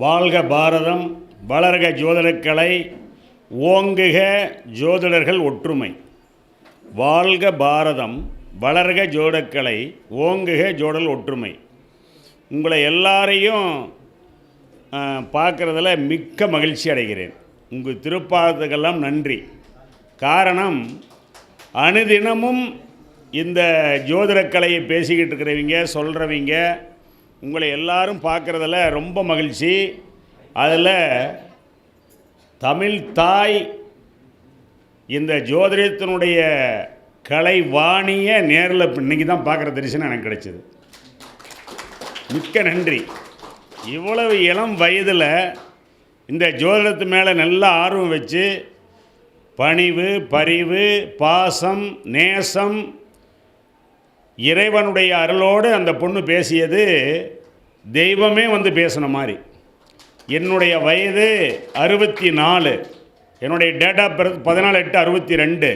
வாழ்க பாரதம், வளர்க ஜோதிடக்கலை, ஓங்குக ஜோதிடர்கள் ஒற்றுமை. வாழ்க பாரதம், வளர்க ஜோதிடக்கலை, ஓங்குக ஜோதிடர்கள் ஒற்றுமை. உங்களை எல்லாரையும் பார்க்குறதில் மிக்க மகிழ்ச்சி அடைகிறேன். உங்கள் திருப்பாதத்துக்கெல்லாம் நன்றி. காரணம், அனுதினமும் இந்த ஜோதிடக்கலையை பேசிக்கிட்டு இருக்கிறவங்க, சொல்கிறவங்க, உங்களை எல்லாரும் பார்க்குறதில் ரொம்ப மகிழ்ச்சி. அதில் தமிழ் தாய் இந்த ஜோதிடத்தினுடைய கலை வாணியை நேரில் இன்றைக்கி தான் பார்க்குற தரிசனம் எனக்கு கிடைச்சிது. மிக்க நன்றி. இவ்வளவு இளம் வயதில் இந்த ஜோதிடத்து மேலே நல்ல ஆர்வம் வச்சு பணிவு, பரிவு, பாசம், நேசம், இறைவனுடைய அருளோடு அந்த பொண்ணு பேசியது தெய்வமே வந்து பேசின மாதிரி. என்னுடைய வயது 64, என்னுடைய டேட் ஆஃப் பர்த் 14/8/62,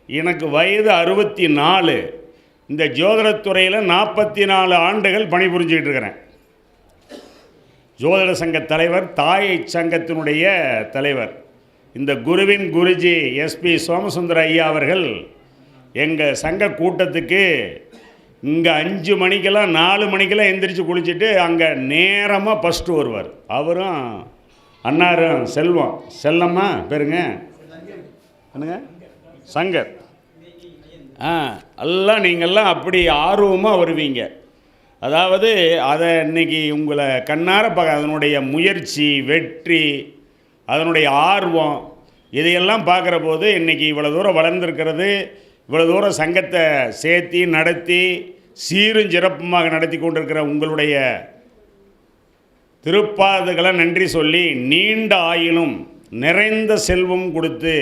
எனக்கு வயது 64. இந்த ஜோதிடத்துறையில் 44 ஆண்டுகள் பணிபுரிஞ்சிக்கிட்டு இருக்கிறேன். ஜோதிட சங்க தலைவர், தாய் சங்கத்தினுடைய தலைவர். இந்த குருவின் குருஜி எஸ்பி சோமசுந்தர ஐயா அவர்கள் எங்கள் சங்க கூட்டத்துக்கு இங்கே 5 மணிக்கெல்லாம் 4 மணிக்கெல்லாம் எந்திரிச்சு குளிச்சுட்டு அங்கே நேரமாக ஃபஸ்ட்டு வருவார். அவரும் அன்னாரும் செல்லம்மா பேருங்க என்னங்க சங்கர். எல்லாம் நீங்கள்லாம் அப்படி ஆர்வமாக வருவீங்க. அதாவது அதை இன்றைக்கி உங்களை கண்ணார பார்க்க, அதனுடைய முயற்சி, வெற்றி, அதனுடைய ஆர்வம், இதையெல்லாம் பார்க்குற போது இன்றைக்கி இவ்வளோ தூரம் வளர்ந்துருக்கிறது, இவ்வளோ தூரம் சங்கத்தை சேர்த்தி நடத்தி சீரும் சிறப்புமாக நடத்தி கொண்டிருக்கிற உங்களுடைய திருப்பாதகளை நன்றி சொல்லி, நீண்ட ஆயிலும் நிறைந்த செல்வம் கொடுத்து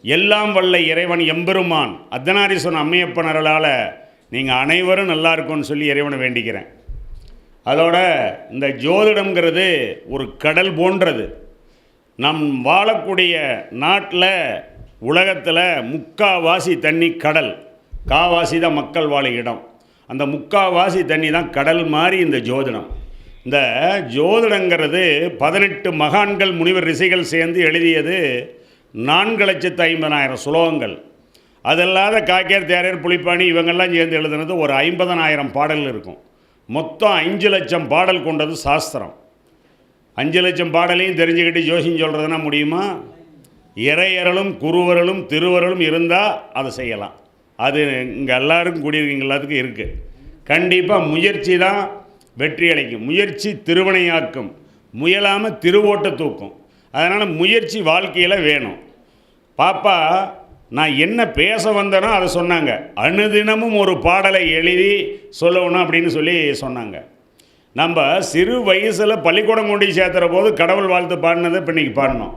எல்லாம் வல்ல இறைவன் எம்பெருமான் அர்த்தநாரீஸ்வரன் அம்மையப்பன் அருளால் நீங்கள் அனைவரும் நல்லா இருக்கும்னு சொல்லி இறைவனை வேண்டிக்கிறேன். அதோட இந்த ஜோதிடம்ங்கிறது ஒரு கடல் போன்றது. நம் வாழக்கூடிய நாட்டில், உலகத்தில் முக்காவாசி தண்ணி கடல், காவாசி தான் மக்கள் வாழ இடம். அந்த முக்காவாசி தண்ணி தான் கடல் மாதிரி இந்த ஜோதிடம். இந்த ஜோதிடங்கிறது 18 மகான்கள், முனிவர், ரிஷிகள் சேர்ந்து எழுதியது 4,50,000 ஸ்லோகங்கள். அதல்லாத காக்கேர், தேரையர், புலிப்பாணி இவங்கெல்லாம் சேர்ந்து எழுதுனது ஒரு 50,000 பாடல்கள் இருக்கும். மொத்தம் 5 லட்சம் பாடல் கொண்டது சாஸ்திரம். 5 லட்சம் பாடலையும் தெரிஞ்சுக்கிட்டு ஜோசியம் சொல்கிறதுனா முடியுமா? இறையறலும் குருவரலும் திருவரலும் இருந்தால் அதை செய்யலாம். அது இங்கே எல்லாருக்கும் கூடியிருக்கீங்க, எல்லாத்துக்கும் இருக்குது. கண்டிப்பாக முயற்சி தான் வெற்றி அளிக்கும். முயற்சி திருவினையாக்கும், முயலாமல் திருவோட்ட தூக்கும். அதனால் முயற்சி வாழ்க்கையில் வேணும். பாப்பா நான் என்ன பேச வந்தேனோ அதை சொன்னாங்க. அனுதினமும் ஒரு பாடலை எழுதி சொல்லணும் அப்படின்னு சொல்லி சொன்னாங்க. நம்ம சிறு வயசில் பள்ளிக்கூடம் கொண்டு சேர்த்துற போது கடவுள் வாழ்த்து பாடினதை இப்போ இன்றைக்கி பாடணும்.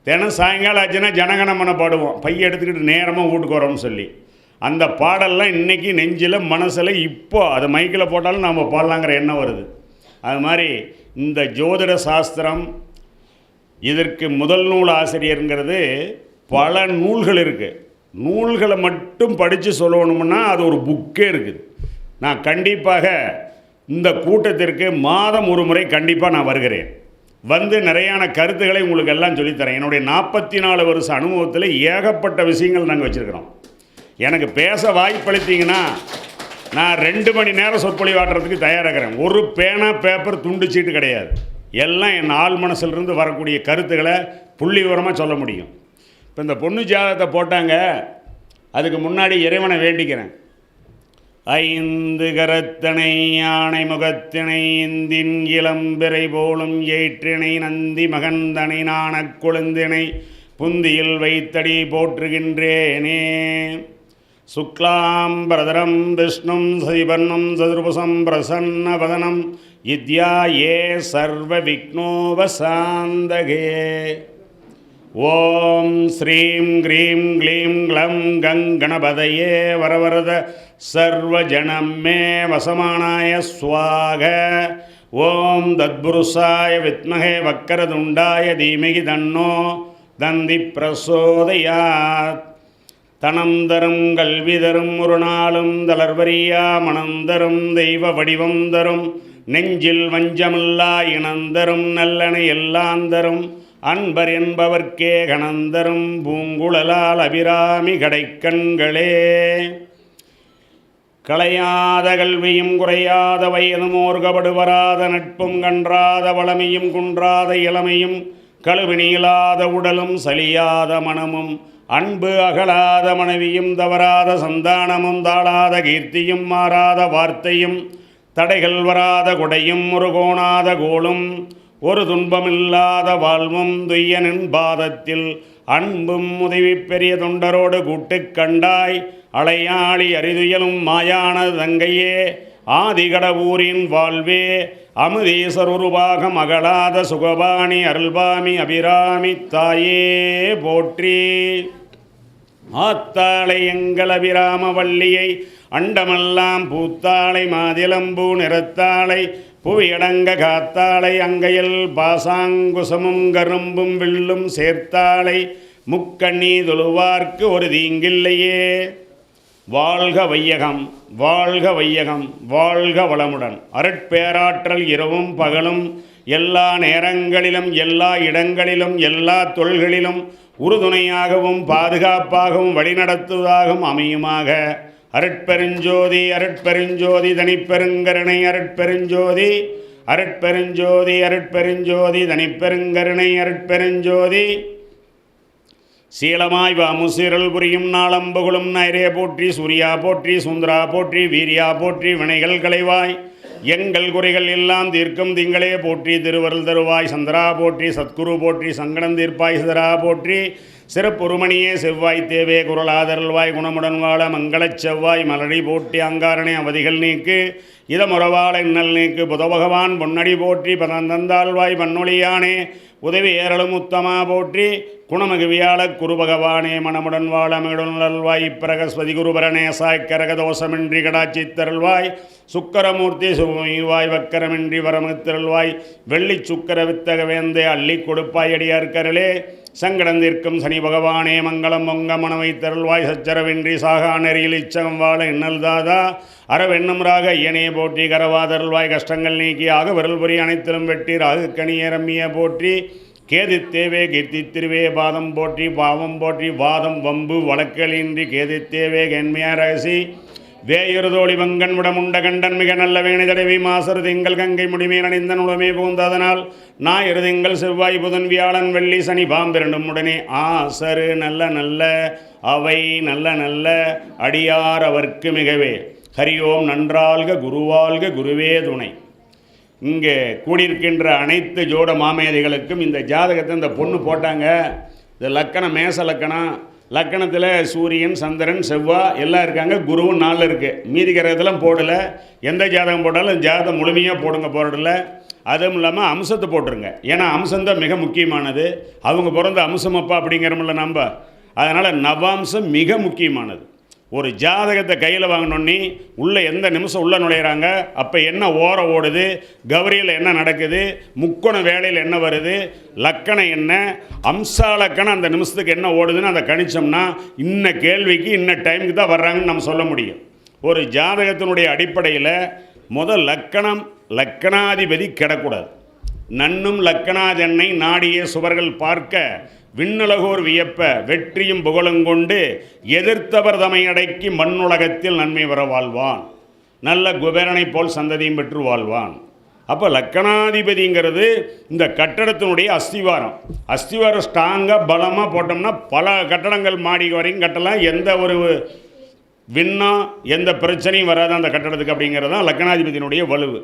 தினம் சாயங்காலம் ஆச்சுன்னா ஜனகணமன பாடுவோம், பைய எடுத்துக்கிட்டு நேரமாக வீட்டுக்கு வரோம்னு சொல்லி. அந்த பாடல்லாம் இன்றைக்கி நெஞ்சில், மனசில், இப்போ அதை மைக்கில் போட்டாலும் நம்ம பாடலாங்கிற எண்ணம் வருது. அது மாதிரி இந்த ஜோதிட சாஸ்திரம், இதற்கு முதல் நூல் ஆசிரியருங்கிறது பல நூல்கள் இருக்குது. நூல்களை மட்டும் படித்து சொல்லணும்னா அது ஒரு புக்கே இருக்குது. நான் கண்டிப்பாக இந்த கூட்டத்திற்கு மாதம் ஒரு முறை கண்டிப்பாக நான் வருகிறேன். வந்து நிறையான கருத்துக்களை உங்களுக்கு எல்லாம் சொல்லித்தரேன். என்னுடைய 44 வருஷ அனுபவத்தில் ஏகப்பட்ட விஷயங்கள் நாங்கள் வச்சுருக்கிறோம். எனக்கு பேச வாய்ப்பளித்தீங்கன்னா நான் 2 மணி நேரம் சொற்பொழிவாட்டுறதுக்கு தயாராகிறேன். ஒரு பேனா, பேப்பர், துண்டு சீட்டு கிடையாது. எல்லாம் என் ஆள் மனசிலிருந்து வரக்கூடிய கருத்துக்களை புள்ளி விவரமாக சொல்ல முடியும். இப்போ இந்த பொண்ணு ஜாதகத்தை போட்டாங்க, அதுக்கு முன்னாடி இறைவனை வேண்டிக்கிறேன். 5 கரத்தனை யானை முகத்தினை இந்தின் இளம்பிறை போலும் ஏற்றினை நந்தி மகந்தனை நாணக் கொழுந்தினை புந்தியில் வைத்தடி போற்றுகின்றேனே. சுக்லாம்பரதரம் விஷ்ணும் சதிபர்ணம் சதுர்புசம் பிரசன்னவதனம் இத்யாயே சர்வ விக்னோபசாந்தகே. ஓம் ஸ்ரீம் க்ரீம் க்ளீம் க்ளம் கங் கணபதயே வரவரத சர்வஜனம் மே வசமானாய ஸ்வாக. ஓம் தத்புருஷாய வித்மஹே வக்கரதுண்டாய தீமகி தன்னோ தந்தி பிரசோதயாத். தனந்தரும் கல்வி தரும் ஒரு நாளும் தளர்வரியா மணந்தரும் தெய்வ வடிவம் தரும் நெஞ்சில் வஞ்சமில்லா இனந்தரும் நல்லனை எல்லாந்தரும் அன்பர் என்பவர்க்கே கணந்தரும் பூங்குழலால் அபிராமி கடைக்கண்களே. களையாத கல்வியும் குறையாத வயதும் ஓர்கபடு வராத நட்பும் கன்றாத வளமையும் குன்றாத இளமையும் கழுவினியிலாத உடலும் சலியாத மனமும் அன்பு அகலாத மனைவியும் தவறாத சந்தானமும் தாழாத கீர்த்தியும் மாறாத வார்த்தையும் தடைகள் வராத கொடையும் ஒரு கோணாத கோளும் ஒரு துன்பமில்லாத வாழ்வும் துய்யனின் பாதத்தில் அன்பும் உதவி பெரிய தொண்டரோடு கூட்டு கண்டாய் அலையாளி அரிதுயலும் மாயான தங்கையே ஆதிகடவூரின் வாழ்வே அமுதீசர் உருவாகம் அகலாத சுகபாணி அருள்பாமி அபிராமி தாயே போற்றி. ஆத்தாளை எங்கள் அபிராம வள்ளியை அண்டமெல்லாம் பூத்தாளை மாதிலம்பூ நிறத்தாளை புவியடங்க காத்தாளை அங்கையில் பாசாங்குசமும் கரும்பும் வில்லும் சேர்த்தாளை முக்கண்ணி தொழுவார்க்கு ஒரு தீங்கில்லையே. வாழ்க வையகம் வாழ்க வையகம் வாழ்க வளமுடன். அருட்பேராற்றல் இரவும் பகலும் எல்லா நேரங்களிலும் எல்லா இடங்களிலும் எல்லா தொழில்களிலும் உறுதுணையாகவும் பாதுகாப்பாகவும் வழிநடத்துவதாகவும் அமையுமாக. அருட்பெருஞ்சோதி அருட்பெருஞ்சோதி தனிப்பெருங்கருணை அருட்பெருஞ்சோதி அருட்பெருஞ்சோதி அருட்பெருஞ்சோதி தனிப்பெருங்கருணை அருட்பெருஞ்சோதி. சீலமாய் வாமுசிரல் புரியும் நாளம்புகளும் நைரே போற்றி சூர்யா போற்றி சுந்தரா போற்றி வீரியா போற்றி வினைகள் களைவாய் எங்கள் குறைகள் எல்லாம் தீர்க்கும் திங்களே போற்றி திருவருள் தருவாய் சந்திரா போற்றி சத்குரு போற்றி சங்கடம் தீர்ப்பாய் சிதரா போற்றி சிறப்புருமணியே செவ்வாய் தேவே குரலாதருள்வாய் குணமுடன் வாழ மங்களச் செவ்வாய் மலடி போற்றி அங்காரணை அவதிகள் நீக்கு இதமுறவாள இன்னல் நீக்கு புதபகவான் பொன்னடி போற்றி பதந்தந்தாழ்வாய் பன்னொழியானே உதவி ஏறலும் உத்தமா போற்றி குணமகுவியாள குரு பகவானே மனமுடன் வாழ மிகுநல்வாய் பிரகஸ்பதி குருபரணே சாய்க்கரக தோஷமின்றி கடாச்சித்தருள்வாய் சுக்கரமூர்த்தி சுவாய் வக்கரமின்றி வரமுத்திருள்வாய் வெள்ளி சுக்கர வித்தக வேந்தே அள்ளி கொடுப்பாய் அடியார்கரலே சங்கடந்திருக்கும் சனி பகவானே மங்களம் பொங்க மனவை தருள்வாய் சச்சரவின்றி சாகா நெறியில் இச்சகம் வாழ இன்னல் தாதா அறவெண்ணும் ராக ஐயனே போற்றி கரவாதருள்வாய் கஷ்டங்கள் நீக்கி ஆக விரல் புரி அனைத்திலும் வெட்டி ராகு கணிய ரம்மிய போற்றி கேதித்தேவே கீர்த்தித்திருவே பாதம் போற்றி பாவம் போற்றி வாதம் வம்பு வழக்கலின்றி கேதித்தேவே கென்மையா ரகசி வேயுறுதோழி வங்கன் விடமுண்ட கண்டன் மிக நல்ல வேணி தடவி மாசரு திங்கள் கங்கை முடிமேல் அணிந்த நுழமே புகுந்ததனால் ஞாயிறு திங்கள் செவ்வாய் புதன் வியாழன் வெள்ளி சனி பாம்பிரண்டும் உடனே ஆசரு நல்ல நல்ல அவை நல்ல நல்ல அடியார் அவர்க்கு மிகவே. ஹரியோம் நன்றாள்க குருவாள்க குருவே துணை. இங்கே கூடியிருக்கின்ற அனைத்து ஜோட மாமேதிகளுக்கும் இந்த ஜாதகத்தை இந்த பொண்ணு போட்டாங்க. இந்த லக்கணம் மேச லக்கணம், லக்கணத்தில் சூரியன் சந்திரன் செவ்வாய் எல்லாம் இருக்காங்க, குருவும் 4 இருக்குது. மீதி கிரகத்தெல்லாம் போடலை. எந்த ஜாதகம் போட்டாலும் ஜாதகம் முழுமையாக போடுங்க போடல. அதுவும் இல்லாமல் அம்சத்தை போட்டுருங்க. ஏன்னா அம்சம்தான் மிக முக்கியமானது. அவங்க பிறந்த அம்சமப்பா அப்படிங்கிறமில்ல நம்ம. அதனால் நவாம்சம் மிக முக்கியமானது. ஒரு ஜாதகத்தை கையில் வாங்கினோன்னே உள்ளே எந்த நிமிஷம் உள்ளே நுழையிறாங்க, அப்போ என்ன ஓரம் ஓடுது, கௌரியில் என்ன நடக்குது, முக்கோண வேலையில் என்ன வருது, லக்கணம் என்ன, அம்சா லக்கணம் அந்த நிமிஷத்துக்கு என்ன ஓடுதுன்னு அதை கணிச்சோம்னா இன்ன கேள்விக்கு இன்ன டைமுக்கு தான் வர்றாங்கன்னு நம்ம சொல்ல முடியும். ஒரு ஜாதகத்தினுடைய அடிப்படையில் முதல் லக்கணம் லக்கணாதிபதி கிடக்கூடாது. நன்னும் லக்கணாதென்னை நாடிய சுவர்கள் பார்க்க விண்ணுலகோர் வியப்ப வெற்றியும் புகழும் கொண்டு எதிர்த்தவர் தமை அடக்கி மண்ணுலகத்தில் நன்மை வர வாழ்வான். நல்ல குபேரனை போல் சந்ததியும் பெற்று வாழ்வான். அப்போ லக்கணாதிபதிங்கிறது இந்த கட்டடத்தினுடைய அஸ்திவாரம். அஸ்திவாரம் ஸ்ட்ராங்காக பலமாக போட்டோம்னா பல கட்டடங்கள் மாடி வரைக்கும் கட்டலாம். எந்த ஒரு விண்ணா எந்த பிரச்சனையும் வராது அந்த கட்டடத்துக்கு. அப்படிங்கிறது தான் லக்கணாதிபதியினுடைய வலுவு.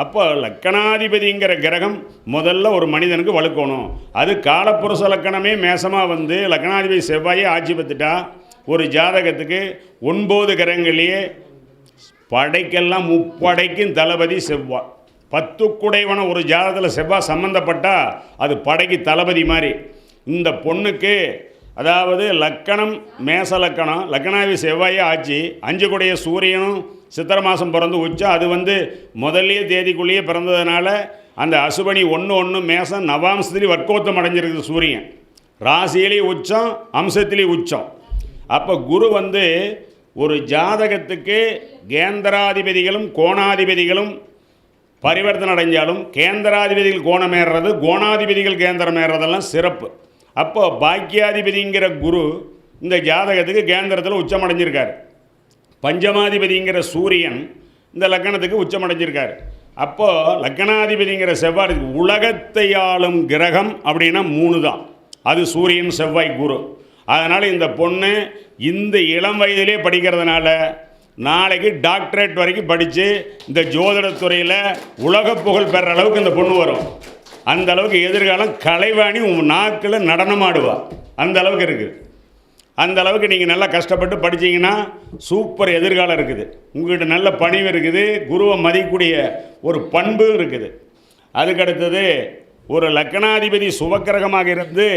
அப்போ லக்கணாதிபதிங்கிற கிரகம் முதல்ல ஒரு மனிதனுக்கு வலுக்கணும். அது காலப்புருஷ லக்கணமே மேசமாக வந்து லக்கணாதிபதி செவ்வாயே ஆட்சி பெற்றுட்டா ஒரு ஜாதகத்துக்கு 9 கிரகங்களையே படைக்கெல்லாம் முப்படைக்கும் தளபதி செவ்வாய். 10 குடைவன ஒரு ஜாதகத்தில் செவ்வாய் சம்மந்தப்பட்டால் அது படைக்கு தளபதி மாதிரி. இந்த பொண்ணுக்கு அதாவது லக்கணம் மேச லக்கணம், லக்கணாதிபதி செவ்வாயே ஆட்சி, 5 குடைய சூரியனும் சித்திரை மாதம் பிறந்து உச்சம். அது வந்து முதல்லையே தேதிக்குள்ளேயே பிறந்ததுனால அந்த அசுபனி 1 மேசம் நவாம்சத்துலேயும் வர்க்கோத்தம் அடைஞ்சிருக்குது. சூரியன் ராசியிலேயே உச்சம், அம்சத்திலேயே உச்சம். அப்போ குரு வந்து ஒரு ஜாதகத்துக்கு கேந்திராதிபதிகளும் கோணாதிபதிகளும் பரிவர்த்தனை அடைஞ்சாலும் கேந்திராதிபதிகள் கோணம் ஏறுறது, கோணாதிபதிகள் கேந்திரம் ஏறுறதெல்லாம் சிறப்பு. அப்போ பாக்கியாதிபதிங்கிற குரு இந்த ஜாதகத்துக்கு கேந்திரத்தில் உச்சமடைஞ்சிருக்கார். பஞ்சமாதிபதிங்கிற சூரியன் இந்த லக்கணத்துக்கு உச்சமடைஞ்சிருக்கார். அப்போது லக்கணாதிபதிங்கிற செவ்வாய், உலகத்தை ஆளும் கிரகம் அப்படின்னா 3 தான். அது சூரியன், செவ்வாய், குரு. அதனால் இந்த பொண்ணு இந்த இளம் வயதிலே படிக்கிறதுனால நாளைக்கு டாக்டரேட் வரைக்கும் படித்து இந்த ஜோதிடத்துறையில் உலக புகழ் பெற அளவுக்கு இந்த பொண்ணு வரும். அந்த அளவுக்கு எதிர்காலம் கலைவாணி நாக்கில் நடனமாடுவாள். அந்த அளவுக்கு இருக்குது. அந்த அளவுக்கு நீங்கள் நல்லா கஷ்டப்பட்டு படித்தீங்கன்னா சூப்பர் எதிர்காலம் இருக்குது. உங்கள்கிட்ட நல்ல பணிவு இருக்குது, குருவை மதிக்கக்கூடிய ஒரு பண்பு இருக்குது. அதுக்கடுத்தது ஒரு லக்கணாதிபதி சுபக்கிரகமாக இருந்து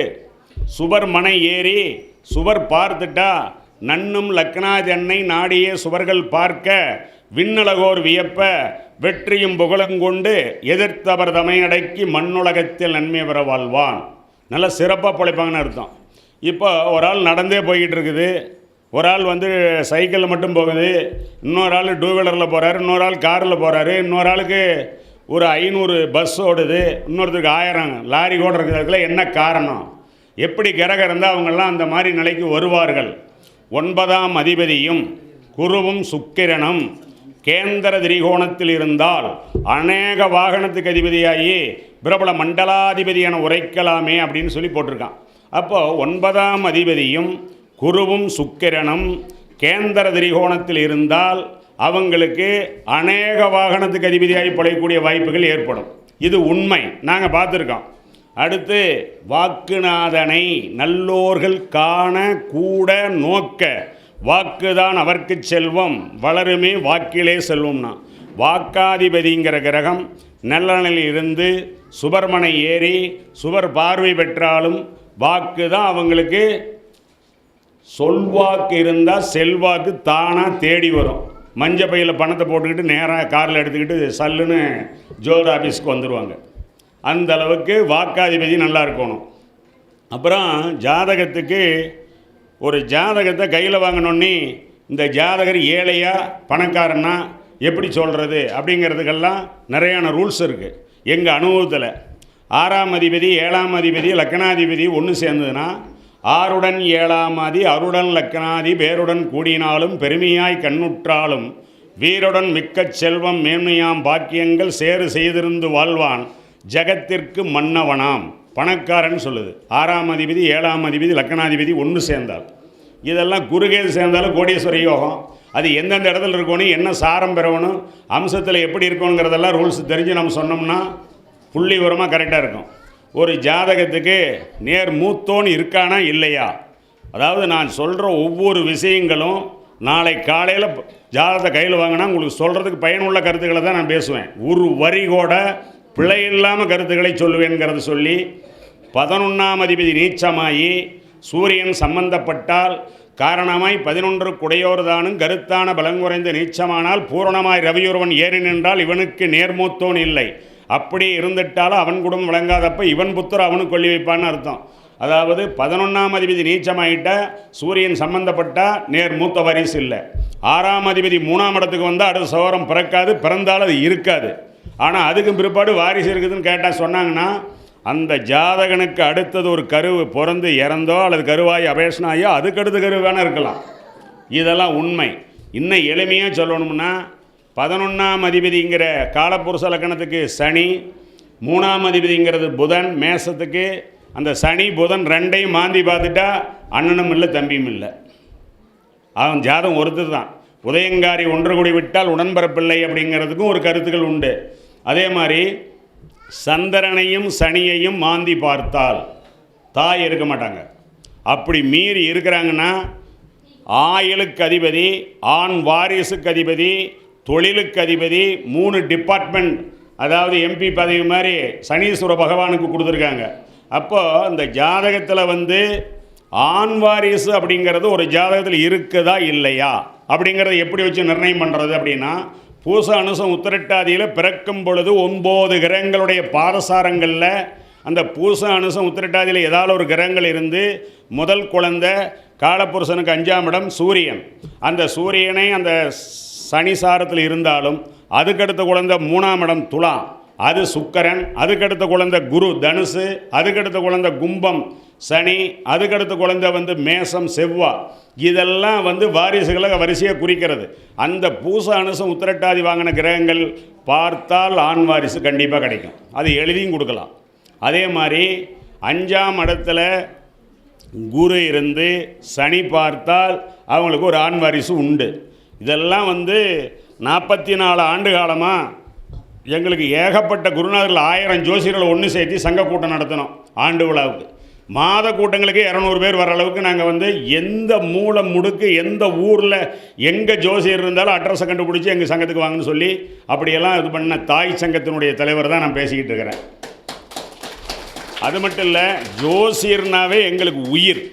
சுபர் மனை ஏறி சுபர் பார்த்துட்டா நன்னும் லக்னாதி நாடியே சுவர்கள் பார்க்க விண்ணலகோர் வியப்ப வெற்றியும் புகழங்கொண்டு எதிர்த்தவர் தமையடக்கி மண்ணுலகத்தில் நன்மை பெற வாழ்வான். நல்லா சிறப்பாக பிழைப்பாங்கன்னு அர்த்தம். இப்போ ஒரு ஆள் நடந்தே போய்கிட்டு இருக்குது, ஒரு ஆள் வந்து சைக்கிளில் மட்டும் போகுது, இன்னொரு ஆள் டூ வீலரில் போகிறாரு, இன்னொரு ஆள் காரில் போகிறாரு, இன்னொரு ஆளுக்கு ஒரு 500 பஸ் ஓடுது, இன்னொருத்தருக்கு 1000 லாரி கூட இருக்கிறதுல என்ன காரணம்? எப்படி கிரகம் இருந்தால் அவங்கெல்லாம் அந்த மாதிரி நிலைக்கு வருவார்கள்? 9ஆம் அதிபதியும் குருவும் சுக்கிரனும் கேந்திர திரிகோணத்தில் இருந்தால் அநேக வாகனத்துக்கு அதிபதியாகி பிரபல மண்டலாதிபதி என உரைக்கலாமே அப்படின்னு சொல்லி போட்டிருக்கான். அப்போது 9ஆம் அதிபதியும் குருவும் சுக்கிரனும் கேந்திர திரிகோணத்தில் இருந்தால் அவங்களுக்கு அநேக வாகனத்துக்கு அதிபதியாகி படையக்கூடிய வாய்ப்புகள் ஏற்படும். இது உண்மை, நாங்கள் பார்த்துருக்கோம். அடுத்து வாக்குநாதனை நல்லோர்கள் காண கூட நோக்க வாக்குதான் அவர்க்கு செல்வம் வளருமே வாக்கிலே செல்வம்னா, வாக்காதிபதிங்கிற கிரகம் நல்லனில் இருந்து சுபர்மனை ஏறி சுபர் பார்வை பெற்றாலும் வாக்கு தான் அவங்களுக்கு. சொல்வாக்கு இருந்தால் செல்வாக்கு தானாக தேடி வரும். மஞ்சள் பையில் பணத்தை போட்டுக்கிட்டு நேராக காரில் எடுத்துக்கிட்டு சல்லுன்னு ஜோதிட ஆஃபீஸ்க்கு வந்துடுவாங்க. அந்த அளவுக்கு வாக்காதிபதி நல்லா இருக்கணும். அப்புறம் ஜாதகத்துக்கு ஒரு ஜாதகத்தை கையில் வாங்கினோன்னே இந்த ஜாதகர் ஏழையா பணக்காரன்னா எப்படி சொல்கிறது அப்படிங்கிறதுக்கெல்லாம் நிறையான ரூல்ஸ் இருக்குது எங்கள் அனுபவத்தில். 6ஆம் அதிபதி 7ஆம் அதிபதி லக்கணாதிபதி ஒன்று சேர்ந்ததுன்னா 6உடன் 7ஆம் ஆதி அருடன் லக்கணாதி பேருடன் கூடினாலும் பெருமையாய் கண்ணுற்றாலும் வீருடன் மிக்க செல்வம் மேன்மையாம் பாக்கியங்கள் சேறு செய்திருந்து வாழ்வான் ஜகத்திற்கு மன்னவனாம் பணக்காரன் சொல்லுது. 6ஆம் அதிபதி 7ஆம் அதிபதி லக்கணாதிபதி ஒன்று சேர்ந்தால், இதெல்லாம் குருகேது சேர்ந்தாலும் கோடீஸ்வர யோகம். அது எந்தெந்த இடத்துல இருக்கணும், என்ன சாரம் பெறணும், அம்சத்தில் எப்படி இருக்கணுங்கிறதெல்லாம் ரூல்ஸ் தெரிஞ்சு நம்ம சொன்னோம்னா புள்ளி உரமாக கரெக்டாக இருக்கும். ஒரு ஜாதகத்துக்கு நேர் மூத்தோன்னு இருக்கானா இல்லையா, அதாவது நான் சொல்கிற ஒவ்வொரு விஷயங்களும் நாளை காலையில் ஜாதகத்தை கையில் வாங்கினா உங்களுக்கு சொல்கிறதுக்கு பயனுள்ள கருத்துக்களை தான் நான் பேசுவேன். ஒரு வரி கூட பிழை இல்லாமல் கருத்துக்களை சொல்லுவேங்கிறத சொல்லி 11ஆம் அதிபதி நீச்சமாகி சூரியன் சம்பந்தப்பட்டால் காரணமாய் 11 குடையோர் தானும் கருத்தான பலங்குறைந்த நீச்சமானால் பூரணமாய் ரவியொருவன் ஏறி நின்றால் இவனுக்கு நேர்மூத்தோன் இல்லை. அப்படி இருந்துட்டாலும் அவன் குடும்பம் விளங்காதப்ப இவன் புத்தர் அவனுக்கு கொள்ளி வைப்பான்னு அர்த்தம். அதாவது 11ஆம் அதிபதி நீச்சமாயிட்ட சூரியன் சம்பந்தப்பட்டால் நேர் மூத்த வாரிசு இல்லை. 6ஆம் அதிபதி 3ஆம் இடத்துக்கு வந்தால் அடுத்த சோரம் பிறக்காது, பிறந்தாலும் அது இருக்காது. ஆனால் அதுக்கும் பிற்பாடு வாரிசு இருக்குதுன்னு கேட்டால் சொன்னாங்கன்னா அந்த ஜாதகனுக்கு அடுத்தது ஒரு கருவு பிறந்து இறந்தோ அல்லது கருவாயி அபேஷனாயோ அதுக்கடுத்த கருவு வேணால் இருக்கலாம். இதெல்லாம் உண்மை. இன்னும் எளிமையாக சொல்லணும்னா 11ஆம் அதிபதிங்கிற காலப்புருஷ லக்கணத்துக்கு சனி, 3ஆம் அதிபதிங்கிறது புதன் மேசத்துக்கு. அந்த சனி புதன் ரெண்டையும் மாந்தி பார்த்துட்டா அண்ணனும் இல்லை தம்பியும் இல்லை, அவன் ஜாதகம் ஒருத்தர் தான். உதயங்காரி ஒன்று கூடி விட்டால் உடன்பரப்பில்லை அப்படிங்கிறதுக்கும் ஒரு கருத்துக்கள் உண்டு. அதே மாதிரி சந்திரனையும் சனியையும் மாந்தி பார்த்தால் தாய் இருக்க மாட்டாங்க. அப்படி மீறி இருக்கிறாங்கன்னா ஆயுளுக்கு அதிபதி, ஆண் வாரிசுக்கு அதிபதி, தொழிலுக்கு அதிபதி, 3 டிபார்ட்மெண்ட், அதாவது எம்பி பதவி மாதிரி சனீஸ்வர பகவானுக்கு கொடுத்துருக்காங்க. அப்போது இந்த ஜாதகத்தில் வந்து ஆண் வாரிசு அப்படிங்கிறது ஒரு ஜாதகத்தில் இருக்குதா இல்லையா அப்படிங்கிறத எப்படி வச்சு நிர்ணயம் பண்ணுறது அப்படின்னா, பூச அனுசம் உத்திரட்டாதியில் பிறக்கும் பொழுது 9 கிரகங்களுடைய பாதசாரங்களில் அந்த பூசம் அனுசம் உத்திரட்டாதியில் ஏதாவது ஒரு கிரகங்கள் இருந்து முதல் குழந்தை காலப்புருஷனுக்கு 5ஆம் இடம் சூரியன். அந்த சூரியனை அந்த சனி சாரத்தில் இருந்தாலும் அதுக்கடுத்த குழந்தை 3ஆம் இடம் துலா, அது சுக்கரன். அதுக்கடுத்த குழந்தை குரு தனுசு. அதுக்கடுத்த குழந்தை கும்பம் சனி. அதுக்கடுத்த குழந்தை மேசம் செவ்வாய். இதெல்லாம் வாரிசுகளை வரிசையாக குறிக்கிறது. அந்த பூச அனுசம் உத்திரட்டாதி வாங்கின கிரகங்கள் பார்த்தால் ஆண் வாரிசு கண்டிப்பாக கிடைக்கும். அது எழுதியும் கொடுக்கலாம். அதே மாதிரி 5ஆம் இடத்துல குரு இருந்து சனி பார்த்தால் அவங்களுக்கு ஒரு ஆண் வாரிசு உண்டு. இதெல்லாம் 44 ஆண்டு காலமாக எங்களுக்கு ஏகப்பட்ட குருநாதர்கள் 1000 ஜோசியர்களை ஒன்று சேர்த்து சங்க கூட்டம் நடத்தினோம். ஆண்டு விழாவுக்கு மாத கூட்டங்களுக்கு 200 பேர் வர அளவுக்கு நாங்கள் எந்த மூலை முடுக்கு எந்த ஊரில் எங்கே ஜோசியர் இருந்தாலும் அட்ரஸை கண்டுபிடிச்சி எங்கள் சங்கத்துக்கு வாங்கன்னு சொல்லி அப்படியெல்லாம் இது பண்ண தாய் சங்கத்தினுடைய தலைவர் தான் நான் பேசிக்கிட்டு இருக்கிறேன். அது மட்டும் இல்லை, ஜோசியர்னாவே எங்களுக்கு உயிர்.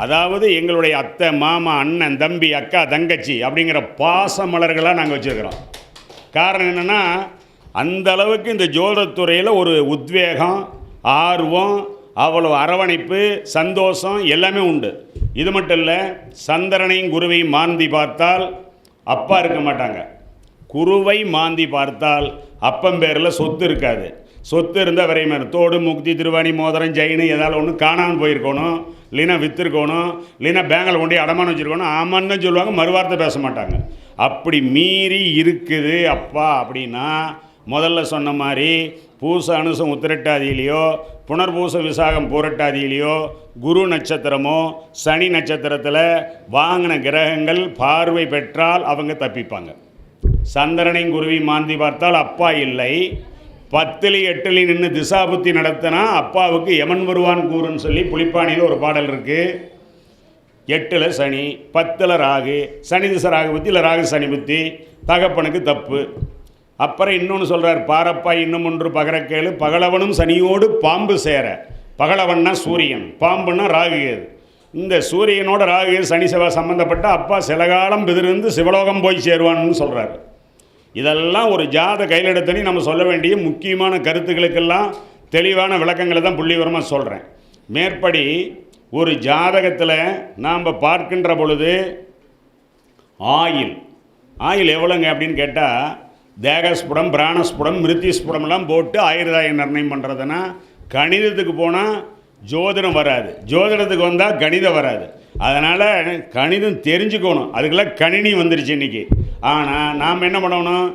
அதாவது எங்களுடைய அத்தை மாமா அண்ணன் தம்பி அக்கா தங்கச்சி அப்படிங்கிற பாச மலர்களாக நாங்கள் வச்சுருக்கிறோம். காரணம் என்னென்னா அந்த அளவுக்கு இந்த ஜோதிடத்துறையில் ஒரு உத்வேகம், ஆர்வம், அவ்வளோ அரவணைப்பு, சந்தோஷம் எல்லாமே உண்டு. இது மட்டும் இல்லை, சந்திரனையும் குருவையும் மாந்தி பார்த்தால் அப்பா இருக்க மாட்டாங்க. குருவை மாந்தி பார்த்தால் அப்பம் பேரில் சொத்து இருக்காது. சொத்து இருந்தால் வரையும் தோடு முக்தி திருவாணி மோதிரம் ஜெயினு ஏதாவது ஒன்று காணாமல் போயிருக்கணும், இல்லைன்னா விற்றுருக்கணும், இல்லைன்னா பேங்கில் கொண்டு அடமானம் வச்சுருக்கணும். ஆமான்னு தான் சொல்லுவாங்க, மறுவார்த்தை பேச மாட்டாங்க. அப்படி மீறி இருக்குது அப்பா அப்படின்னா முதல்ல சொன்ன மாதிரி பூச அனுசம் உத்திரட்டாதியிலையோ புனர்பூச விசாகம் பூரட்டாதியிலையோ குரு நட்சத்திரமோ சனி நட்சத்திரத்தில் வாங்கின கிரகங்கள் பார்வை பெற்றால் அவங்க தப்பிப்பாங்க. சந்திரனையும் குருவையும் மாந்தி பார்த்தால் அப்பா இல்லை. 10 8 நின்று திசாபுத்தி நடத்தினா அப்பாவுக்கு யமன் வருவான் கூறுன்னு சொல்லி புலிப்பாணியில் ஒரு பாடல் இருக்குது. 8 சனி 10 ராகு, சனி திசை ராகு புத்தி இல்லை ராகு சனி புத்தி, தகப்பனுக்கு தப்பு. அப்புறம் இன்னொன்று சொல்கிறார், பாரப்பா இன்னும் ஒன்று பகரக்கேளு, பகலவனும் சனியோடு பாம்பு சேர. பகலவன்னா சூரியன், பாம்புன்னா ராகு. இந்த சூரியனோட ராகு சனி செவ்வாய் சம்மந்தப்பட்ட அப்பா சில காலம் பிதிருந்து சிவலோகம் போய் சேருவான்னு சொல்கிறார். இதெல்லாம் ஒரு ஜாத கையில் எடுத்தனி நம்ம சொல்ல வேண்டிய முக்கியமான கருத்துக்களுக்கெல்லாம் தெளிவான விளக்கங்களை தான் புள்ளிவரமாக சொல்கிறேன். மேற்படி ஒரு ஜாதகத்தில் நாம் பார்க்கின்ற பொழுது ஆயில் எவ்வளோங்க அப்படின்னு கேட்டால் தேகஸ்புடம் பிராணஸ்புடம் மிருத்திஸ்புடம்லாம் போட்டு ஆயுர்தாயம் நிர்ணயம் பண்ணுறதுன்னா கணிதத்துக்கு போனால் ஜோதிடம் வராது, ஜோதிடத்துக்கு வந்தால் கணிதம் வராது. அதனால் கணிதம் தெரிஞ்சுக்கணும். அதுக்கெல்லாம் கணினி வந்துருச்சு இன்றைக்கி. ஆனால் நாம் என்ன பண்ணணும்,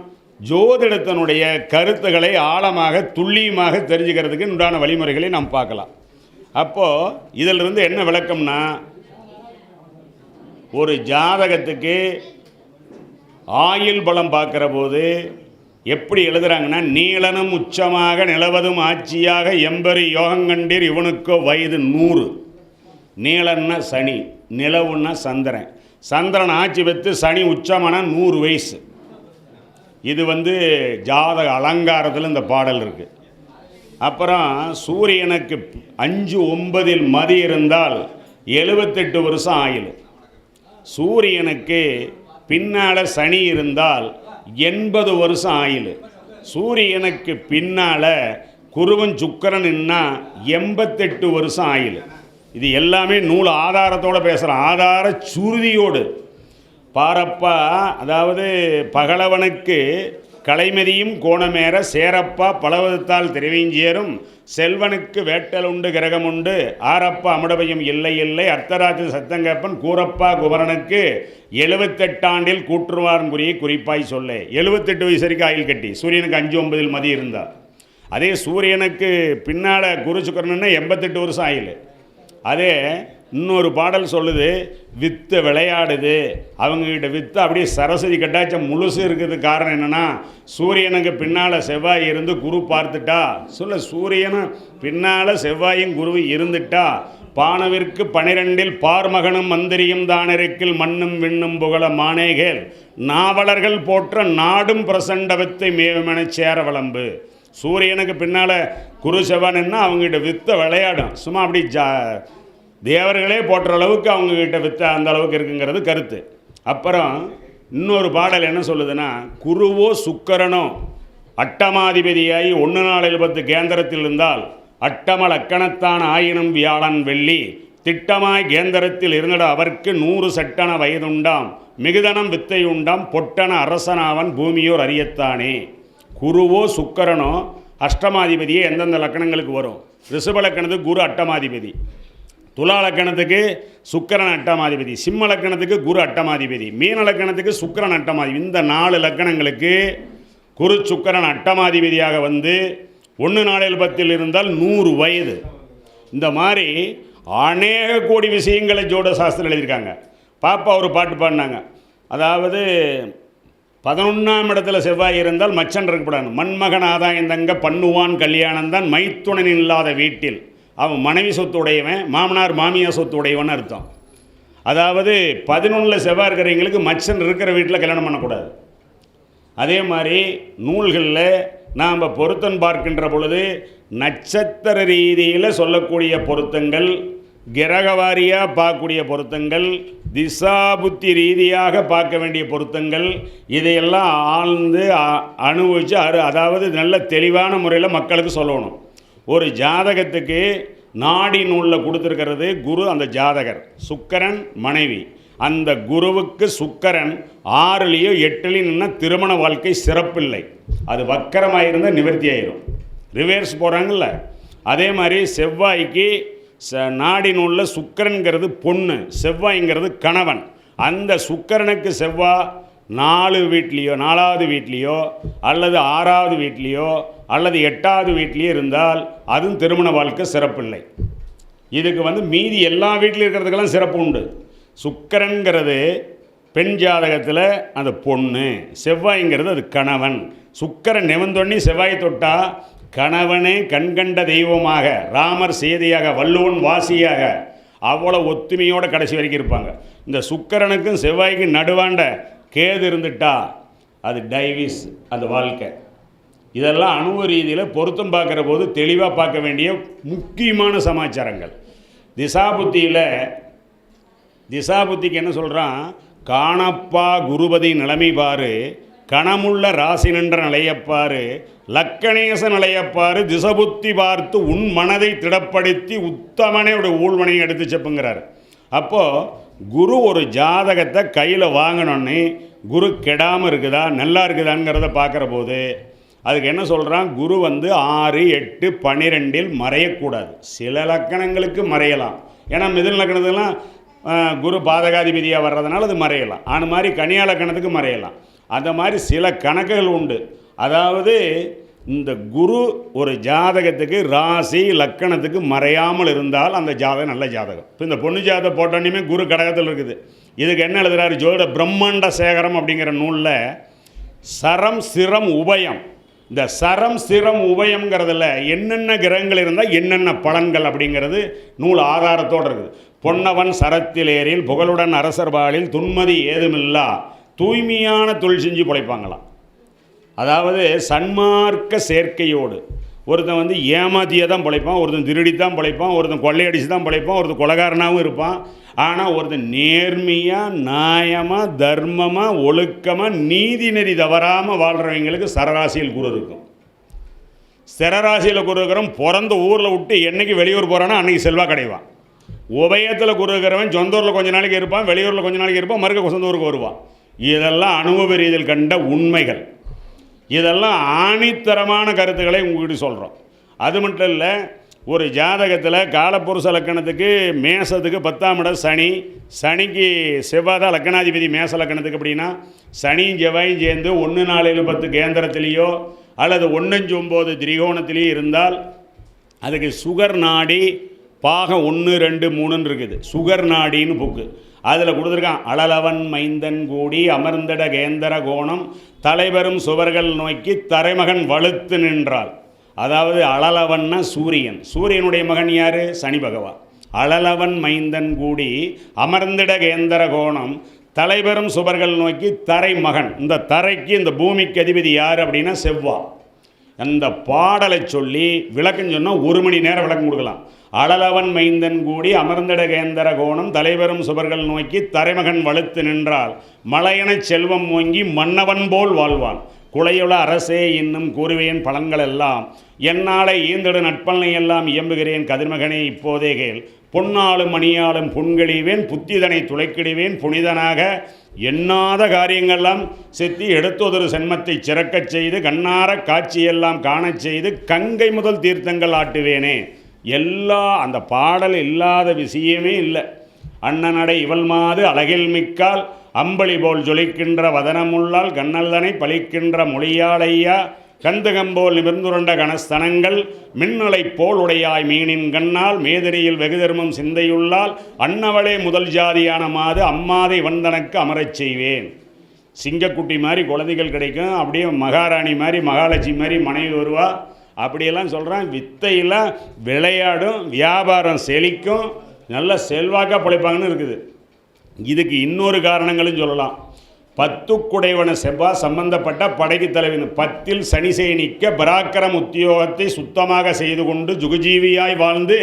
ஜோதிடத்தினுடைய கருத்துக்களை ஆழமாக துல்லியமாக தெரிஞ்சுக்கிறதுக்கு உண்டான வழிமுறைகளை நாம் பார்க்கலாம். அப்போது இதிலிருந்து என்ன விளக்கம்னா, ஒரு ஜாதகத்துக்கு ஆயுள் பலம் பார்க்குற போது எப்படி எழுதுகிறாங்கன்னா, நீளனும் உச்சமாக நிலவதும் ஆட்சியாக எம்பரி யோகங்கண்டீர் இவனுக்கோ வயது 100. நீளன்னா சனி, நிலவுன்னா சந்திரன். சந்திரன் ஆட்சி பெற்று சனி உச்சமான 100 வயசு. இது ஜாதக அலங்காரத்தில் இந்த பாடல் இருக்குது. அப்புறம் சூரியனுக்கு 5 9 மதி இருந்தால் 78 வருஷம் ஆயுள். சூரியனுக்கு பின்னால் சனி இருந்தால் 80 வருஷம் ஆயுள். சூரியனுக்கு பின்னால் குருவன் சுக்கரன்னா 88 வருஷம் ஆயுள். இது எல்லாமே நூல் ஆதாரத்தோடு பேசுகிறோம், ஆதார சுருதியோடு. பாரப்பா அதாவது பகலவனுக்கு கலைமதியும் கோணமேற சேரப்பா பலவதத்தால் திரைவீஞ்சேரும் செல்வனுக்கு வேட்டலுண்டு கிரகமுண்டு ஆரப்பா அமுடபயம் இல்லை இல்லை அர்த்தராத்திரி சத்தங்கப்பன் கூரப்பா குமரனுக்கு 78 ஆண்டில் கூற்றுவார்குறியை குறிப்பாய் சொல்ல. 78 வயசு வரைக்கும் ஆயுள் கட்டி சூரியனுக்கு 5 9 மதி இருந்தால். அதே சூரியனுக்கு பின்னால் குரு சுக்கரன்னா 88 வருஷம் ஆயுள். அதே இன்னொரு பாடல் சொல்லுது, வித்து விளையாடுது. அவங்கக்கிட்ட வித்து அப்படியே சரஸ்வதி கட்டாச்சம் முழுசு இருக்கிறதுக்கு காரணம் என்னென்னா, சூரியனுக்கு பின்னால் செவ்வாய் இருந்து குரு பார்த்துட்டா சூரியனும் பின்னால் செவ்வாயும் குரு இருந்துட்டா பானவிற்கு 12 பார்மகனும் மந்திரியும் தானிருக்கில் மண்ணும் விண்ணும் புகழ மானேகேல் நாவலர்கள் போற்ற நாடும் பிரசண்டவத்தை மேவமென சேர வளம்பு. சூரியனுக்கு பின்னால் குரு செவ்வாய்ன்னா அவங்ககிட்ட வித்த விளையாடும். சும்மா அப்படி தேவர்களே போற்ற அளவுக்கு அவங்கக்கிட்ட வித்த அந்த அளவுக்கு இருக்குங்கிறது கருத்து. அப்புறம் இன்னொரு பாடல் என்ன சொல்லுதுன்னா, குருவோ சுக்கரனோ அட்டமாதிபதியாகி 1 4 10 கேந்திரத்தில் இருந்தால் அட்டம லக்கணத்தான் ஆயினும் வியாழன் வெள்ளி திட்டமாய் கேந்திரத்தில் இருந்திட அவர்க்கு 100 சட்டன வயதுண்டாம் மிகுதனம் வித்தை உண்டாம் பொட்டன அரசனாவன் பூமியோர் அறியத்தானே. குருவோ சுக்கரனோ அஷ்டமாதிபதியே எந்தெந்த லக்கணங்களுக்கு வரும்? ரிஷப லக்கணத்துக்கு குரு அட்டமாதிபதி, துலா லக்கணத்துக்கு சுக்கரன் அட்டமாதிபதி, சிம்ம லக்கணத்துக்கு குரு அட்டமாதிபதி, மீன லக்கணத்துக்கு சுக்கரன் அட்டமாதிபதி. இந்த 4 லக்கணங்களுக்கு குரு சுக்கரன் அட்டமாதிபதியாக வந்து 1-4-10 இருந்தால் 100 வயது. இந்த மாதிரி அநேக கோடி விஷயங்களை ஜோட சாஸ்திரம் எழுதியிருக்காங்க. பாப்பா ஒரு பாட்டு பாடினாங்க, அதாவது 11ஆம் இடத்துல செவ்வாய் இருந்தால் மச்சன் இருக்கக்கூடாது. மண்மகன் ஆதாயந்தங்க பண்ணுவான் கல்யாணம்தான் மைத்துணன் இல்லாத வீட்டில் அவன் மனைவி சொத்து உடையவன், மாமனார் மாமியார் சொத்து உடையவன் அர்த்தம். அதாவது 11 செவ்வாய் இருக்கிறவங்களுக்கு மச்சன் இருக்கிற வீட்டில் கல்யாணம் பண்ணக்கூடாது. அதே மாதிரி நூல்களில் நாம் பொருத்தம் பார்க்கின்ற பொழுது நட்சத்திர ரீதியில் சொல்லக்கூடிய பொருத்தங்கள், கிரகவாரியாக பார்க்கக்கூடிய பொருத்தங்கள், திசாபுத்தி ரீதியாக பார்க்க வேண்டிய பொருத்தங்கள், இதையெல்லாம் ஆழ்ந்து அனுபவித்து அதாவது நல்ல தெளிவான முறையில் மக்களுக்கு சொல்லணும். ஒரு ஜாதகத்துக்கு நாடி நூலில் கொடுத்துருக்கிறது குரு, அந்த ஜாதகர் சுக்கரன் மனைவி. அந்த குருவுக்கு சுக்கரன் 6லேயோ 8லேயும் நின்னால் திருமண வாழ்க்கை சிறப்பில்லை. அது வக்கரமாயிருந்தால் நிவர்த்தி ஆயிரும், ரிவேர்ஸ் போகிறாங்கல்ல. அதே மாதிரி செவ்வாய்க்கு நாடி நூலில் சுக்கரனுங்கிறது பொண்ணு, செவ்வாய்ங்கிறது கணவன். அந்த சுக்கரனுக்கு செவ்வாய் 4 வீட்லேயோ 4வது வீட்லேயோ அல்லது 6வது வீட்லேயோ அல்லது 8வது வீட்லேயோ இருந்தால் அதுவும் திருமண வாழ்க்கை சிறப்பில்லை. இதுக்கு மீதி எல்லா வீட்லேயும் இருக்கிறதுக்கெல்லாம் சிறப்பு உண்டு. சுக்கரன்கிறது பெண் ஜாதகத்தில் அந்த பொண்ணு, செவ்வாய்ங்கிறது அது கணவன். சுக்கரன் நிவந்தொன்னி செவ்வாய் தொட்டா கணவனே கண்கண்ட தெய்வமாக, ராமர் சேதியாக, வள்ளுவன் வாசியாக, அவ்வளோ ஒத்துமையோடு கடைசி வரைக்கும் இருப்பாங்க. இந்த சுக்கரனுக்கும் செவ்வாய்க்கும் நடுவாண்ட கேது இருந்துட்டா அது டைவிஸ், அந்த வாழ்க்கை. இதெல்லாம் அணுவ ரீதியில் பொருத்தம் பார்க்குற போது தெளிவாக பார்க்க வேண்டிய முக்கியமான சமாச்சாரங்கள். திசாபுத்திக்கு என்ன சொல்கிறான்? காணப்பா குருபதி நிலைமை பாரு, கணமுள்ள ராசி நின்ற நிலையப்பாரு, லக்கணேச நிலையப்பாரு, திசபுத்தி பார்த்து உன் மனதை திடப்படுத்தி உத்தமனே ஊழ்வனையும் எடுத்து செப்புங்கிறார். அப்போது குரு ஒரு ஜாதகத்தை கையில் வாங்கினோன்னே குரு கெடாமல் இருக்குதா நல்லா இருக்குதாங்கிறத பார்க்குற போது அதுக்கு என்ன சொல்கிறான்? குரு 6, 8, 12 மறையக்கூடாது. சில லக்கணங்களுக்கு மறையலாம், ஏன்னா மிதுன லக்கணத்துலாம் குரு பாதகாதிபதியாக வர்றதுனால அது மறையலாம். அது மாதிரி கன்னியா லக்கணத்துக்கு மறையலாம். அந்த மாதிரி சில கணக்குகள் உண்டு. அதாவது இந்த குரு ஒரு ஜாதகத்துக்கு ராசி லக்கணத்துக்கு மறையாமல் இருந்தால் அந்த ஜாதகம் நல்ல ஜாதகம். இப்போ இந்த பொண்ணு ஜாதகம் போட்டோன்னே குரு கடகத்தில் இருக்குது. இதுக்கு என்ன எழுதுகிறாரு? ஜோட பிரம்மாண்ட சேகரம் அப்படிங்கிற நூலில் சரம் சிரம் உபயம், இந்த சரம் சிரம் உபயங்கிறதுல என்னென்ன கிரகங்கள் இருந்தால் என்னென்ன பலன்கள் அப்படிங்கிறது நூல் ஆதாரத்தோடு இருக்குது. பொன்னவன் சரத்திலேரில் புகழுடன் அரசர்பாலில் துன்மதி ஏதுமில்லா தூய்மையான தொழில் செஞ்சு பிழைப்பாங்களாம். அதாவது சன்மார்க்க சேர்க்கையோடு ஒருத்தன் ஏமாத்தியே தான் பிழைப்பான், ஒருத்தன் திருடி தான் பிழைப்பான், ஒருத்தன் கொள்ளையடிச்சு தான் பிழைப்பான், ஒருத்தன் கொலைகாரனாகவும் இருப்பான். ஆனால் ஒருத்தன் நேர்மையாக நியாயமாக தர்மமாக ஒழுக்கமாக நீதி நெறி தவறாமல் வாழ்கிறவங்களுக்கு சரராசியில் குரு இருக்கும். சிரராசியில் குரு இருக்கிறவன் பிறந்த ஊரில் விட்டு என்றைக்கு வெளியூர் போகிறானோ அன்றைக்கி செல்வாக்கு அடைவான். உபயத்தில் குரு இருக்கிறவன் சொந்த ஊரில் கொஞ்ச நாளைக்கு இருப்பான், வெளியூரில் கொஞ்ச நாளைக்கு இருப்பான், மறுக்க சொந்த ஊருக்கு வருவான். இதெல்லாம் அனுபவ ரீதியில் கண்ட உண்மைகள். இதெல்லாம் ஆணித்தரமான கருத்துக்களை உங்கள்கிட்ட சொல்கிறோம். அது மட்டும் இல்லை, ஒரு ஜாதகத்தில் காலப்புருஷ லக்கணத்துக்கு மேசத்துக்கு 10ஆம் இடம் சனி, சனிக்கு செவ்வாய் தான் லக்கணாதிபதி மேச லக்கணத்துக்கு. அப்படின்னா சனியும் செவ்வாயும் சேர்ந்து 1, 4, 7, 10 கேந்திரத்திலேயோ அல்லது 1, 5, 9 திரிகோணத்திலேயோ இருந்தால் அதுக்கு சுகர் நாடி பாகம் 1, 2, 3 இருக்குது. சுகர் நாடின்னு புக்கு அதில் கொடுத்துருக்கான். அழலவன் மைந்தன் கூடி அமர்ந்திட கேந்திர கோணம் தலைவரும் சுவர்கள் நோக்கி தரைமகன் வலுத்து நின்றாள். அதாவது அழலவன்னா சூரியன், சூரியனுடைய மகன் யார்? சனி பகவான். அழலவன் மைந்தன் கூடி அமர்ந்திட கேந்திர கோணம் தலைவரும் சுவர்கள் நோக்கி தரை மகன். இந்த தரைக்கு இந்த பூமிக்கு அதிபதி யார் அப்படின்னா செவ்வாய். அந்த பாடலை சொல்லி விளக்கம் சொன்னால் 1 மணி நேரம் விளக்கம் கொடுக்கலாம். அழலவன் மைந்தன் கூடி அமர்ந்திட கேந்திர கோணம் தலைவரும் சுவர்கள் நோக்கி தரைமகன் வலுத்து நின்றால் மலையென செல்வம் ஓங்கி மன்னவன் போல் வாழ்வான். குலையுள அரசே இன்னும் கூறுவேன் பலன்கள் எல்லாம் என்னாலே ஈந்தடு நட்பலனை எல்லாம் இயம்புகிறேன் கதிர்மகனே இப்போதே கேள் பொன்னாலும் மணியாலும் புண்கழிவேன் புத்திதனை துளைக்கிடுவேன் புனிதனாக எண்ணாத காரியங்கள்லாம் செத்தி எடுத்தொரு சென்மத்தை சிறக்கச் செய்து கண்ணார காட்சியெல்லாம் காணச் செய்து கங்கை முதல் தீர்த்தங்கள் ஆட்டுவேனே. அந்த பாடல் இல்லாத விஷயமே இல்லை. அண்ணனடை இவள் மாது அழகில் மிக்கால் அம்பளி போல் ஜொலிக்கின்ற வதனமுள்ளால் கண்ணல்தனை பழிக்கின்ற மொழியாளையா கந்துகம்போல் நிமிர்ந்துரண்ட கணஸ்தனங்கள் மின்னலை போல் உடையாய் மீனின் கண்ணால் மேதிரியில் வெகுதர்மம் சிந்தையுள்ளால் அன்னவளே முதல் ஜாதியான மாது அம்மாதை வந்தனக்கு அமரச் செய்வேன். சிங்கக்குட்டி மாதிரி குழந்தைகள் கிடைக்கும், அப்படியே மகாராணி மாதிரி மகாலட்சுமி மாதிரி மனைவி வருவா, அப்படியெல்லாம் சொல்கிறான். வித்தையில் விளையாடும், வியாபாரம் செழிக்கும், நல்ல செல்வாக்காக பிழைப்பாங்கன்னு இருக்குது. இதுக்கு இன்னொரு காரணங்களும் சொல்லலாம். 10 குடைவன செவ்வாய் சம்பந்தப்பட்ட படைக்கு தலைவன் 10ல் சனி சேனிக்க பராக்கிரம் உத்தியோகத்தை சுத்தமாக செய்து கொண்டு ஜுகுஜீவியாய் வாழ்ந்து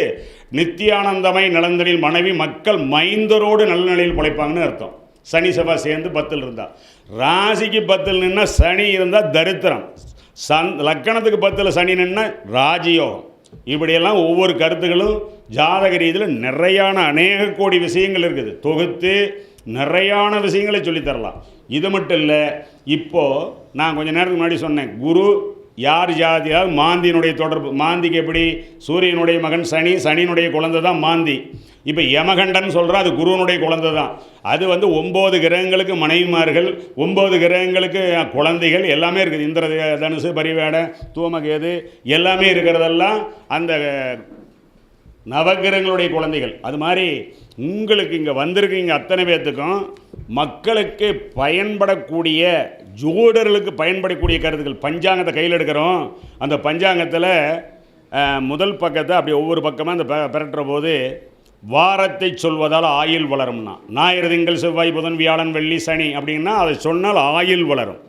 நித்தியானந்தமாய் நலந்தனில் மனைவி மக்கள் மைந்தரோடு நல்ல நிலையில் பிழைப்பாங்கன்னு அர்த்தம். சனி செவ்வாய் சேர்ந்து 10ல் இருந்தால். ராசிக்கு 10ல் நின்னால் சனி இருந்தால் தரித்திரம், லக்கணத்துக்கு 10ல் சனி நின்னால் ராஜயோகம். இப்படியெல்லாம் ஒவ்வொரு கருத்துக்களும் ஜாதக ரீதியில் நிறையான அநேக கோடி விஷயங்கள் இருக்குது. தொகுத்து நிறையான விஷயங்களை சொல்லித்தரலாம். இது மட்டும் இல்லை, இப்போது நான் கொஞ்சம் நேரத்துக்கு முன்னாடி சொன்னேன், குரு யார் ஜாதியால் மாந்தியினுடைய தொடர்பு. மாந்திக்கு எப்படி சூரியனுடைய மகன் சனி, சனியினுடைய குழந்தை தான் மாந்தி. இப்போ யமகண்டன் சொல்கிறா, அது குருவனுடைய குழந்தை தான். அது 9 கிரகங்களுக்கு மனைவிமார்கள், 9 கிரகங்களுக்கு குழந்தைகள் எல்லாமே இருக்குது. இந்திர தனுசு பரிவேட தூமகேது எல்லாமே இருக்கிறதெல்லாம் அந்த நவகிரகங்களுடைய குழந்தைகள். அது மாதிரி உங்களுக்கு இங்கே வந்திருக்கீங்க அத்தனை பேர்த்துக்கும் மக்களுக்கு பயன்படக்கூடிய, ஜோடர்களுக்கு பயன்படக்கூடிய கருத்துக்கள். பஞ்சாங்கத்தை கையில் எடுக்கிறோம், அந்த பஞ்சாங்கத்தில் முதல் பக்கத்தை அப்படி ஒவ்வொரு பக்கமாக அந்த பெரட்டுற போது வாரத்தை சொல்வதால் ஆயுள் வளரும்னா, ஞாயிறு திங்கள் செவ்வாய் புதன் வியாழன் வெள்ளி சனி அப்படின்னா அதை சொன்னால் ஆயுள் வளரும்.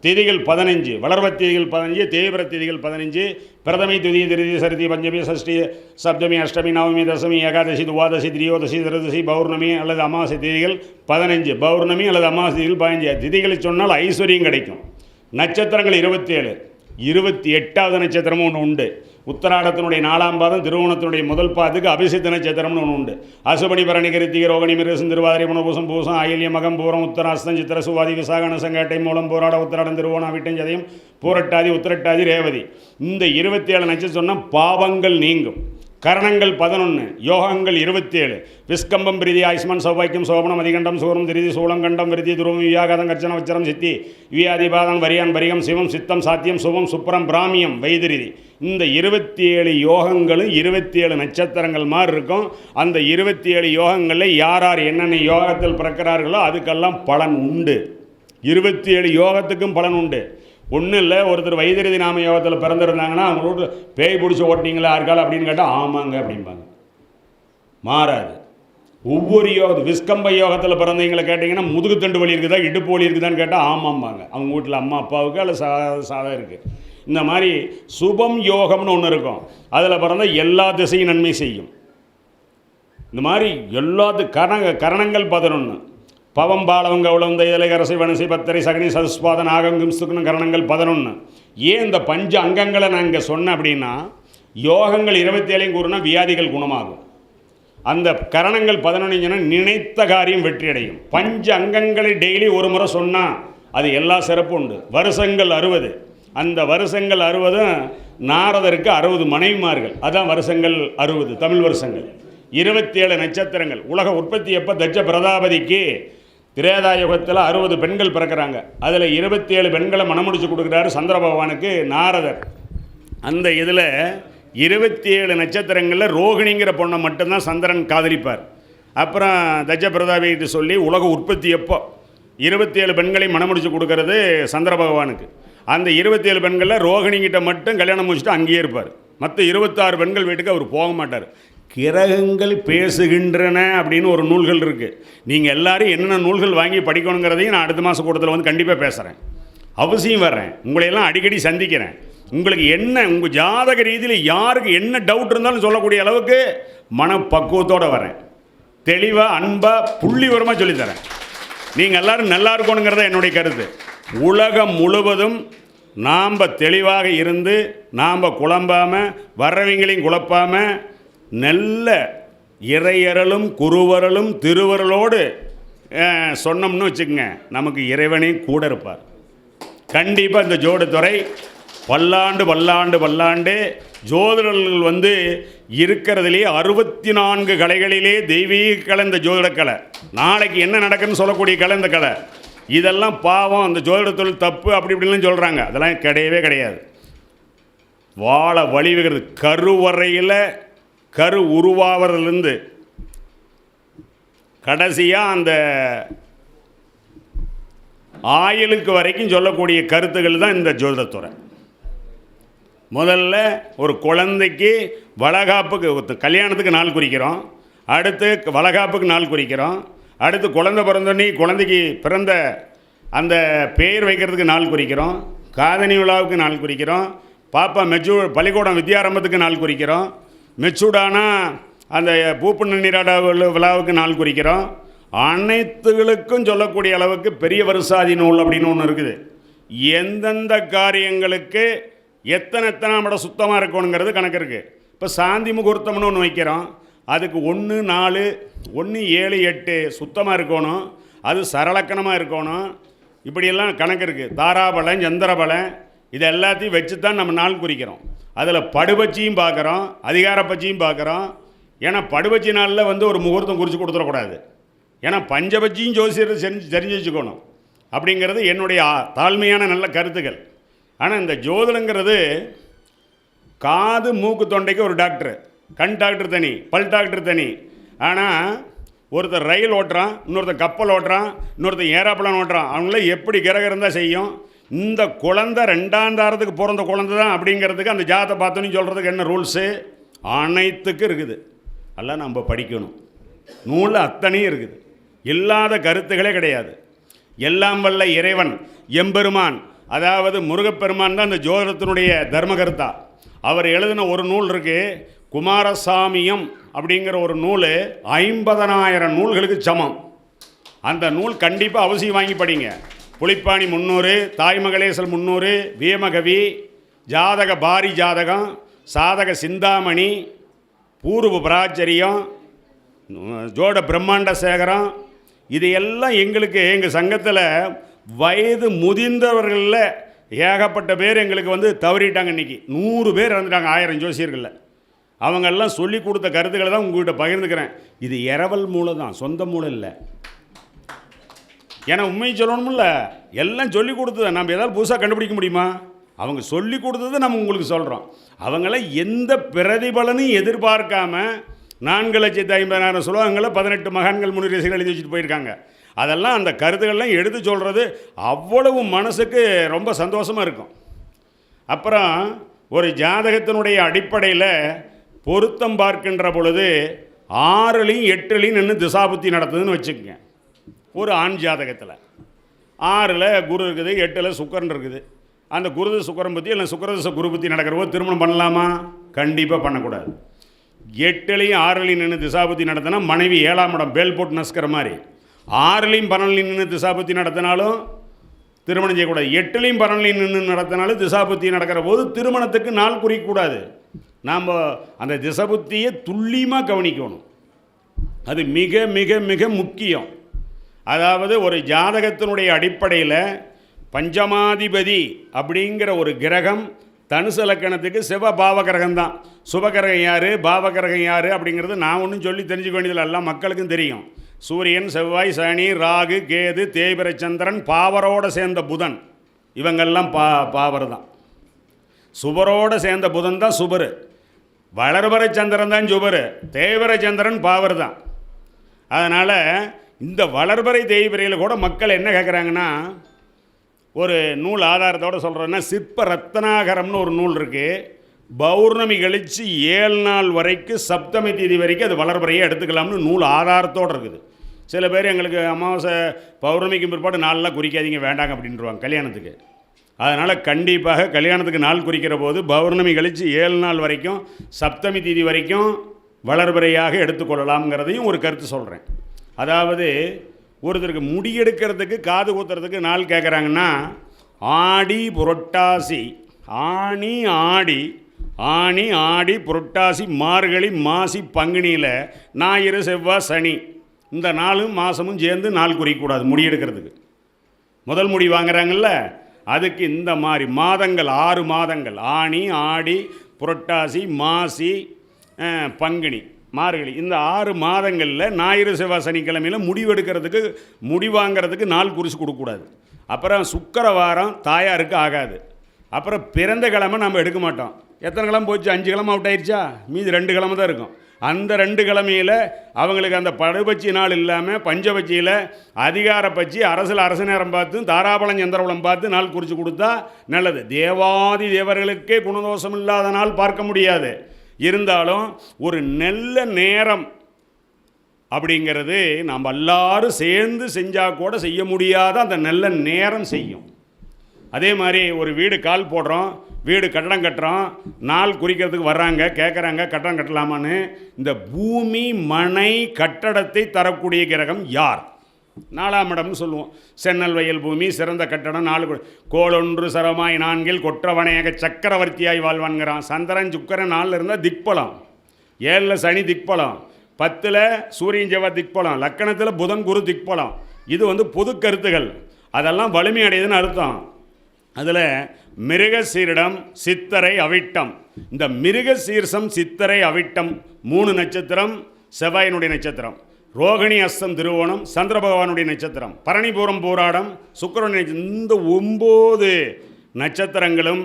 திதிகள் 15, வளர்வ திதிகள் 15, தீவிர திதிகள் 15, பிரதமை துதி திருதி சரதி பஞ்சமி சஷ்டி சப்தமி அஷ்டமி நவமி தசமி ஏகாதசி துவாதசி திரியோதசி திருதசி பௌர்ணமி அல்லது அமாவாசை திதிகள் 15, பௌர்ணமி அல்லது அமாவாசை திதிகள் 15. திதிகளை சொன்னால் ஐஸ்வர்யம் கிடைக்கும். நட்சத்திரங்கள் 27, 28வது நட்சத்திரமும் ஒன்று உண்டு. உத்தராடத்தினுடைய 4ஆம் பாதம், திருவோணத்தினுடைய முதல் பாதத்துக்கு அபிஷேக நட்சத்திரம்னு ஒன்று உண்டு. அசுபணி பரணி கிருத்திகை ரோகிணி மிருகசம் திருவாதிரை புனபூசம் பூசம் ஆயில்யம் மகம் பூரம் உத்தராஸ்தம் சித்திர சுவாதி விசாகன சங்காட்டை மூலம் போராட உத்தராடம் திருவோணம் விட்டம் சதயம் பூரட்டாதி உத்திரட்டாதி ரேவதி. இந்த 27 நட்சத்திரம் சொன்னால் பாவங்கள் நீங்கும். கரணங்கள் 11, யோகங்கள் 27. விஸ்கம்பம் பிரிதி ஆயுஷ்மன் சௌபாக்கியம் சோபனம் அதிகண்டம் சூரம் திருதி சூளம் கண்டம் விருதி துருவம் வியாகாதம் கர்ச்சனம் வச்சரம் சித்தி வியாதிபாதம் வரியான் பரிகம் சிவம் சித்தம் சாத்தியம் சுபம் சுப்ரம் பிராமியம் வைதிரிதி. இந்த 27 யோகங்களும் 27 நட்சத்திரங்கள் மாதிரி இருக்கும். அந்த 27 யோகங்களில் யார் யார் என்னென்ன யோகத்தில் பிறக்கிறார்களோ அதுக்கெல்லாம் பலன் உண்டு. 27 யோகத்துக்கும் பலன் உண்டு. ஒன்றும் இல்லை, ஒருத்தர் வைத்திருதி நாம யோகத்தில் பிறந்திருந்தாங்கன்னா அவங்களோட பேய் பிடிச்சி ஓட்டினீங்களா யாருக்கால் அப்படின்னு கேட்டால் ஆமாங்க அப்படிம்பாங்க. மாறாது. ஒவ்வொரு விஸ்கம்ப யோகத்தில் பிறந்தவங்களை கேட்டிங்கன்னா முதுகு தண்டு வலி இருக்குதா இடுப்பு வலி இருக்குதான்னு கேட்டால் ஆமாம்பாங்க. அவங்க வீட்டில் அம்மா அப்பாவுக்கு அல்ல சாதம் இருக்குது. இந்த மாதிரி சுபம் யோகம்னு ஒன்று இருக்கும். அதில் பிறந்த எல்லா திசையும் நன்மை செய்யும். இந்த மாதிரி கரணங்கள் 11, பவம் பாலவங்க உழந்த இலை கரசை வனசை பத்தரை சகனி சதுஸ்பாதன் ஆகங்கும் சுக்குன்னு கரணங்கள் 11. ஏன் இந்த பஞ்ச அங்கங்களை நான் இங்கே சொன்னேன் அப்படின்னா, யோகங்கள் 27 கூறுனா வியாதிகள் குணமாகும். அந்த கரணங்கள் 11 நினைத்த காரியம் வெற்றியடையும். பஞ்ச அங்கங்களை டெய்லி ஒரு முறை சொன்னால் அது எல்லா சிறப்பும் உண்டு. வருஷங்கள் 60, அந்த வருஷங்கள் 60 நாரதருக்கு 60 மனைவிமார்கள், அதான் வருஷங்கள் 60 தமிழ் வருஷங்கள். 27 நட்சத்திரங்கள். உலக உற்பத்தி எப்போ தட்ச பிரதாபதிக்கு திரேதாயுகத்தில் 60 பெண்கள் பிறக்கிறாங்க. அதில் 27 பெண்களை மனமுடிச்சு கொடுக்குறாரு சந்திர பகவானுக்கு நாரதர். அந்த இதில் 27 நட்சத்திரங்களில் ரோகிணிங்கிற பொண்ணை மட்டும்தான் சந்திரன் காதலிப்பார். அப்புறம் தட்ச பிரதாபிகிட்ட சொல்லி உலக உற்பத்தி எப்போ 27 பெண்களை மனமுடிச்சு கொடுக்கறது சந்திர பகவானுக்கு. அந்த 27 பெண்களில் ரோகிணிங்கிட்ட மட்டும் கல்யாணம் முடிச்சுட்டு அங்கேயே இருப்பார். மற்ற 26 பெண்கள் வீட்டுக்கு அவர் போக மாட்டார். கிரகங்கள் பேசுகின்றன அப்படின்னு ஒரு நூல்கள் இருக்குது. நீங்கள் எல்லோரும் என்னென்ன நூல்கள் வாங்கி படிக்கணுங்கிறதையும் நான் அடுத்த மாதம் கூட்டத்தில் வந்து கண்டிப்பாக பேசுகிறேன். அவசியம் வர்றேன். உங்களையெல்லாம் அடிக்கடி சந்திக்கிறேன். உங்களுக்கு என்ன உங்கள் ஜாதக ரீதியில் யாருக்கு என்ன டவுட் இருந்தாலும் சொல்லக்கூடிய அளவுக்கு மனப்பக்குவத்தோடு வரேன். தெளிவாக அன்பாக புள்ளிவரமாக சொல்லித்தரேன். நீங்கள் எல்லோரும் நல்லா இருக்கணுங்கிறத என்னுடைய கருத்து. உலகம் முழுவதும் நாம் தெளிவாக இருந்து நாம் குழம்பாமல் வர்றவங்களையும் குழப்பாமல் நல்ல இறையறலும் குருவரலும் திருவரலோடு சொன்னோம்னு வச்சுக்கோங்க, நமக்கு இறைவனே கூட இருப்பார். கண்டிப்பாக இந்த ஜோதிடத்துறை பல்லாண்டு ஜோதிடர்கள் இருக்கிறதுலேயே 64 கலைகளிலே தெய்வீக கலை இந்த ஜோதிடக்கலை. நாளைக்கு என்ன நடக்குன்னு சொல்லக்கூடிய கலை இந்த கலை. இதெல்லாம் பாவம், அந்த ஜோதிட தொழில் தப்பு அப்படி இப்படிலாம் சொல்கிறாங்க. அதெல்லாம் கிடையவே கிடையாது. வாழ வழிவுகிறது கருவறையில் கரு உருவாவதிலிருந்து கடைசியாக அந்த ஆயுளுக்கு வரைக்கும் சொல்லக்கூடிய கருத்துக்கள் தான் இந்த ஜோதிடத்துறை. முதல்ல ஒரு குழந்தைக்கு வளகாப்புக்கு கல்யாணத்துக்கு நாள் குறிக்கிறோம், அடுத்து வளகாப்புக்கு நாள் குறிக்கிறோம், அடுத்து குழந்தை பிறந்தோடனே குழந்தைக்கு பிறந்த அந்த பெயர் வைக்கிறதுக்கு நாள் குறிக்கிறோம், காதணி விழாவுக்கு நாள் குறிக்கிறோம், பாப்பா மெச்சூர் பள்ளிக்கூடம் வித்யாரம்பத்துக்கு நாள் குறிக்கிறோம், மெச்சூர்டானா அந்த பூப்புண்ண நீராட விழாவுக்கு நாள் குறிக்கிறோம். அனைத்துகளுக்கும் சொல்லக்கூடிய அளவுக்கு பெரிய வருசாதி நூல் அப்படின்னு ஒன்று இருக்குது. எந்தெந்த காரியங்களுக்கு எத்தனை மட சுத்தமாக இருக்கணுங்கிறது கணக்கு இருக்குது. இப்போ சாந்தி முகூர்த்தம்னு ஒன்று வைக்கிறோம், அதுக்கு 1, 4, 1, 7, 8 சுத்தமாக இருக்கணும், அது சரளக்கணமாக இருக்கணும், இப்படியெல்லாம் கணக்கு இருக்குது. தாராபலம் சந்திரபலம் இது எல்லாத்தையும் வச்சு தான் நம்ம நாள் குறிக்கிறோம். அதில் படுபட்சியும் பார்க்குறோம், அதிகார பட்சியும் பார்க்குறோம். ஏன்னா படுபட்சி நாளில் ஒரு முகூர்த்தம் குறித்து கொடுத்துடக்கூடாது. ஏன்னா பஞ்சபட்சியும் ஜோசியரை தெரிஞ்சு வச்சுக்கணும் அப்படிங்கிறது என்னுடைய தாழ்மையான நல்ல கருத்துக்கள். ஆனால் இந்த ஜோதிடங்கிறது காது மூக்கு தொண்டைக்கு ஒரு டாக்டர், கண் டாக்டர் தனி, பல் டாக்டர் தனி. ஆனால் ஒருத்தர் ரயில் ஓட்டுறான், இன்னொருத்தர் கப்பல் ஓட்டுறான், இன்னொருத்தர் ஏரோப்ளேன் ஓட்டுறான். அவங்கள எப்படி கிரகம் இருந்தால் செய்யும். இந்த குழந்தை 2ஆம் தாரத்துக்கு பிறந்த குழந்தை தான் அப்படிங்கிறதுக்கு அந்த ஜாதத்தை பார்த்தோன்னு சொல்கிறதுக்கு என்ன ரூல்ஸு அனைத்துக்கும் இருக்குது. எல்லாம் நம்ம படிக்கணும். நூல் அத்தனையும் இருக்குது, இல்லாத கருத்துக்களே கிடையாது. எல்லாம் வல்ல இறைவன் எம்பெருமான், அதாவது முருகப்பெருமான் தான் இந்த ஜோதிடத்தினுடைய தர்ம கருத்தா. அவர் எழுதின ஒரு நூல் இருக்குது, குமாரசாமியம் அப்படிங்கிற ஒரு நூல் 50,000 நூல்களுக்கு சமம். அந்த நூல் கண்டிப்பாக அவசியம் வாங்கி படிங்க. புலிப்பாணி 300, தாய்மகளேசல் 300, வீமகவி, ஜாதக பாரி ஜாதகம், சாதக சிந்தாமணி, பூர்வ பிராச்சரியம், ஜோட பிரம்மாண்ட சேகரம், இது எல்லாம் எங்களுக்கு எங்கள் சங்கத்தில் வயது முதிர்ந்தவர்களில் ஏகப்பட்ட பேர் எங்களுக்கு தவறிட்டாங்க. இன்றைக்கி 100 பேர் இறந்துட்டாங்க 1000 ஜோசியர்களில். அவங்கெல்லாம் சொல்லி கொடுத்த கருத்துக்களை தான் உங்கள்கிட்ட பகிர்ந்துக்கிறேன். இது இரவல் மூலம் தான், சொந்த மூலம் இல்லை. ஏன்னா உண்மையை சொல்லணும்ல, எல்லாம் சொல்லி கொடுத்தது. நம்ம ஏதாவது புதுசாக கண்டுபிடிக்க முடியுமா? அவங்க சொல்லி கொடுத்தது நம்ம உங்களுக்கு சொல்கிறோம். அவங்கள எந்த பிரதிபலனையும் எதிர்பார்க்காம 4,50,000 ஸ்லோகங்களை 18 மகான்கள் முன்னிறைசிகள் எழுதி வச்சுட்டு போயிருக்காங்க. அதெல்லாம் அந்த கருத்துக்கள்லாம் எடுத்து சொல்கிறது அவ்வளவு மனசுக்கு ரொம்ப சந்தோஷமாக இருக்கும். அப்புறம் ஒரு ஜாதகத்தினுடைய அடிப்படையில் பொருத்தம் பார்க்கின்ற பொழுது 6லையும் 8லையும் நின்று திசாபுத்தி நடத்துதுன்னு வச்சுக்கோங்க. ஒரு ஆண் ஜாதகத்தில் 6ல் குரு இருக்குது, 8ல் சுக்கரன் இருக்குது. அந்த குருது சுக்கரன் பற்றி இல்லை சுக்கரதச குரு பற்றி நடக்கிற போது திருமணம் பண்ணலாமா? கண்டிப்பாக பண்ணக்கூடாது. 8லையும் 6லையும் நின்று திசாபுத்தி நடத்தினா மனைவி 7ஆம் இடம் பேல் போட்டு நசுக்கிற மாதிரி. 6லையும் 12லையும் நின்று திசாபுத்தி நடத்தினாலும் திருமணம் செய்யக்கூடாது. 8லையும் 12லையும் நின்று நடத்தினாலும் திசாபுத்தி நடக்கிற போது திருமணத்துக்கு நாள் குறிக்கக்கூடாது. நாம் அந்த திசபுத்தியை துல்லியமாக கவனிக்கணும். அது மிக மிக மிக முக்கியம். அதாவது ஒரு ஜாதகத்தினுடைய அடிப்படையில் பஞ்சமாதிபதி அப்படிங்கிற ஒரு கிரகம் தனுசு லக்கணத்துக்கு சிவ பாவகிரகம் தான். சுபகிரகம் யார், பாவகிரகம் யார் அப்படிங்கிறது நான் ஒன்றும் சொல்லி தெரிஞ்சுக்க வேண்டியதில்லை, எல்லாம் மக்களுக்கும் தெரியும். சூரியன், செவ்வாய், சனி, ராகு, கேது, தேய்பிர சந்திரன், பாவரோடு சேர்ந்த புதன், இவங்கெல்லாம் பாவர் தான். சுபரோடு சேர்ந்த புதன் தான் சுபரு, வளர்பர சந்திரன் தான் சுபரு, தேய்பிர சந்திரன் பாவர் தான். அதனால் இந்த வளர்பறை தேய்பிரையில் கூட மக்கள் என்ன கேட்குறாங்கன்னா, ஒரு நூல் ஆதாரத்தோடு சொல்கிறேன்னா சிற்ப ரத்னாகரம்னு ஒரு நூல் இருக்குது. பௌர்ணமி கழித்து 7 நாள் வரைக்கும் சப்தமி தேதி வரைக்கும் அது வளர்பறையே எடுத்துக்கலாம்னு நூல் ஆதாரத்தோடு இருக்குது. சில பேர் எங்களுக்கு அமாவாசை பௌர்ணமிக்கு பிற்பாடு நாளெலாம் குறிக்காதீங்க வேண்டாங்க அப்படின்ட்டுருவாங்க கல்யாணத்துக்கு. அதனால் கண்டிப்பாக கல்யாணத்துக்கு நாள் குறிக்கிற போது பௌர்ணமி கழித்து 7 நாள் வரைக்கும் சப்தமி தேதி வரைக்கும் வளர்பறையாக எடுத்துக்கொள்ளலாம்ங்கிறதையும் ஒரு கருத்து சொல்கிறேன். அதாவது ஒருத்தருக்கு முடி எடுக்கிறதுக்கு காது குத்துறதுக்கு நாள் கேட்குறாங்கன்னா ஆடி புரட்டாசி, ஆனி ஆடி புரட்டாசி மார்கழி மாசி பங்குனியில் ஞாயிறு செவ்வாய் சனி இந்த 4 மாதமும் சேர்ந்து நாள் குறிக்கக்கூடாது முடி எடுக்கிறதுக்கு. முதல் முடி வாங்குறாங்கல்ல, அதுக்கு இந்த மாதிரி மாதங்கள் 6 மாதங்கள் ஆனி ஆடி புரட்டாசி மாசி பங்குனி மார்கழி இந்த 6 மாதங்களில் ஞாயிறு செவ்வாய் சனிக்கிழமையில் முடிவெடுக்கிறதுக்கு முடி வாங்கிறதுக்கு நாள் குறித்து கொடுக்கக்கூடாது. அப்புறம் சுக்கிரவாரம் தாயாருக்கு ஆகாது. அப்புறம் பிறந்த கிழமை நம்ம எடுக்க மாட்டோம். எத்தனை கிழமை போச்சு? 5 கிழமை அவுட் ஆயிடுச்சா? மீதி 2 கிழமை தான் இருக்கும். அந்த 2 கிழமையில் அவங்களுக்கு அந்த படுபட்சி நாள் இல்லாமல் பஞ்சபட்சியில் அதிகார பட்சி அரசு நேரம் பார்த்து தாராபலம் சந்திரபலம் பார்த்து நாள் குறித்து கொடுத்தா நல்லது. தேவாதி தேவர்களுக்கே குணதோஷம் இல்லாத நாள் பார்க்க முடியாது. இருந்தாலும் ஒரு நல்ல நேரம் அப்படிங்கிறது நாம் எல்லாரும் சேர்ந்து செஞ்சால் கூட செய்ய முடியாத அந்த நல்ல நேரம் செய்யும். அதே மாதிரி ஒரு வீடு கால் போடுறோம், வீடு கட்டடம் கட்டுறோம், நாள் குறிக்கிறதுக்கு வர்றாங்க, கேட்குறாங்க கட்டடம் கட்டலாமான்னு. இந்த பூமி மனை கட்டடத்தை தரக்கூடிய கிரகம் யார்? 4ஆம் இடம்னு சொல்லுவோம். சென்னல் வயல் பூமி சிறந்த கட்டடம் 4 கோளொன்று சரமாய் 4 கொற்றவனையாக சக்கரவர்த்தியாய் வாழ்வான்கிறான். சந்திரன் சுக்கரன் 4 இருந்தால் திக்பலம், 7 சனி திக்பலம், 10 சூரியன் செவ்வாய் திக்பலம், லக்கணத்தில் புதன் குரு திக்பலம். இது பொது கருத்துகள், அதெல்லாம் வலிமை அடையுதுன்னு அர்த்தம். அதில் மிருகசீரிடம் சித்தரை அவிட்டம், இந்த மிருகசீர்ஷம் சித்தரை அவிட்டம் 3 நட்சத்திரம் செவ்வாயினுடைய நட்சத்திரம். ரோகிணி அஸ்தம் திருவோணம் சந்திர பகவானுடைய நட்சத்திரம். பரணிபூரம் போராடம் சுக்கிரனுடைய இந்த 9 நட்சத்திரங்களும்,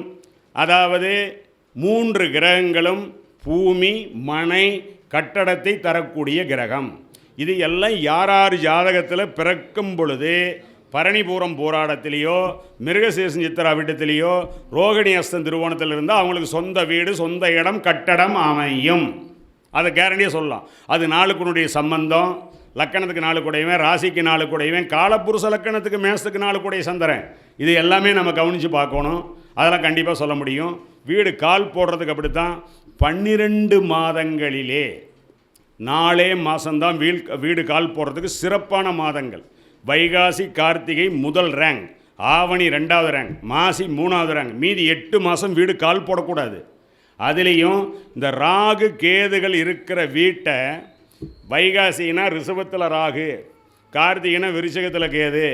அதாவது 3 கிரகங்களும் பூமி மனை கட்டடத்தை தரக்கூடிய கிரகம். இது எல்லாம் யார் ஜாதகத்தில் பிறக்கும் பொழுது பரணிபூரம் போராட்டத்திலேயோ மிருகசீர்ஷம் சித்திரா வீட்டத்திலேயோ ரோகிணி அஸ்தம் திருவோணத்தில் இருந்தால் அவங்களுக்கு சொந்த வீடு சொந்த இடம் கட்டடம் அமையும். அதை கேரண்டியாக சொல்லலாம். அது நாளுக்குனுடைய சம்பந்தம், லக்கணத்துக்கு 4 கூடையவன், ராசிக்கு 4 கூடையவன், காலப்புருஷ லக்கணத்துக்கு மேசத்துக்கு 4 கூடைய சந்திரன். இது எல்லாமே நம்ம கவனித்து பார்க்கணும். அதெல்லாம் கண்டிப்பாக சொல்ல முடியும். வீடு கால் போடுறதுக்கு அப்படித்தான். 12 மாதங்களிலே 4 மாதம்தான் வீடு கால் போடுறதுக்கு சிறப்பான மாதங்கள். வைகாசி கார்த்திகை முதல் ரேங்க், ஆவணி 2வது ரேங்க், மாசி 3வது ரேங்க். மீதி 8 மாதம் வீடு கால் போடக்கூடாது. அதுலேயும் இந்த ராகு கேதுகள் இருக்கிற வீட்டை, வைகாசினா ரிஷபத்தில் ராகு, கார்த்திகைனா விருச்சிகத்தில் கேது,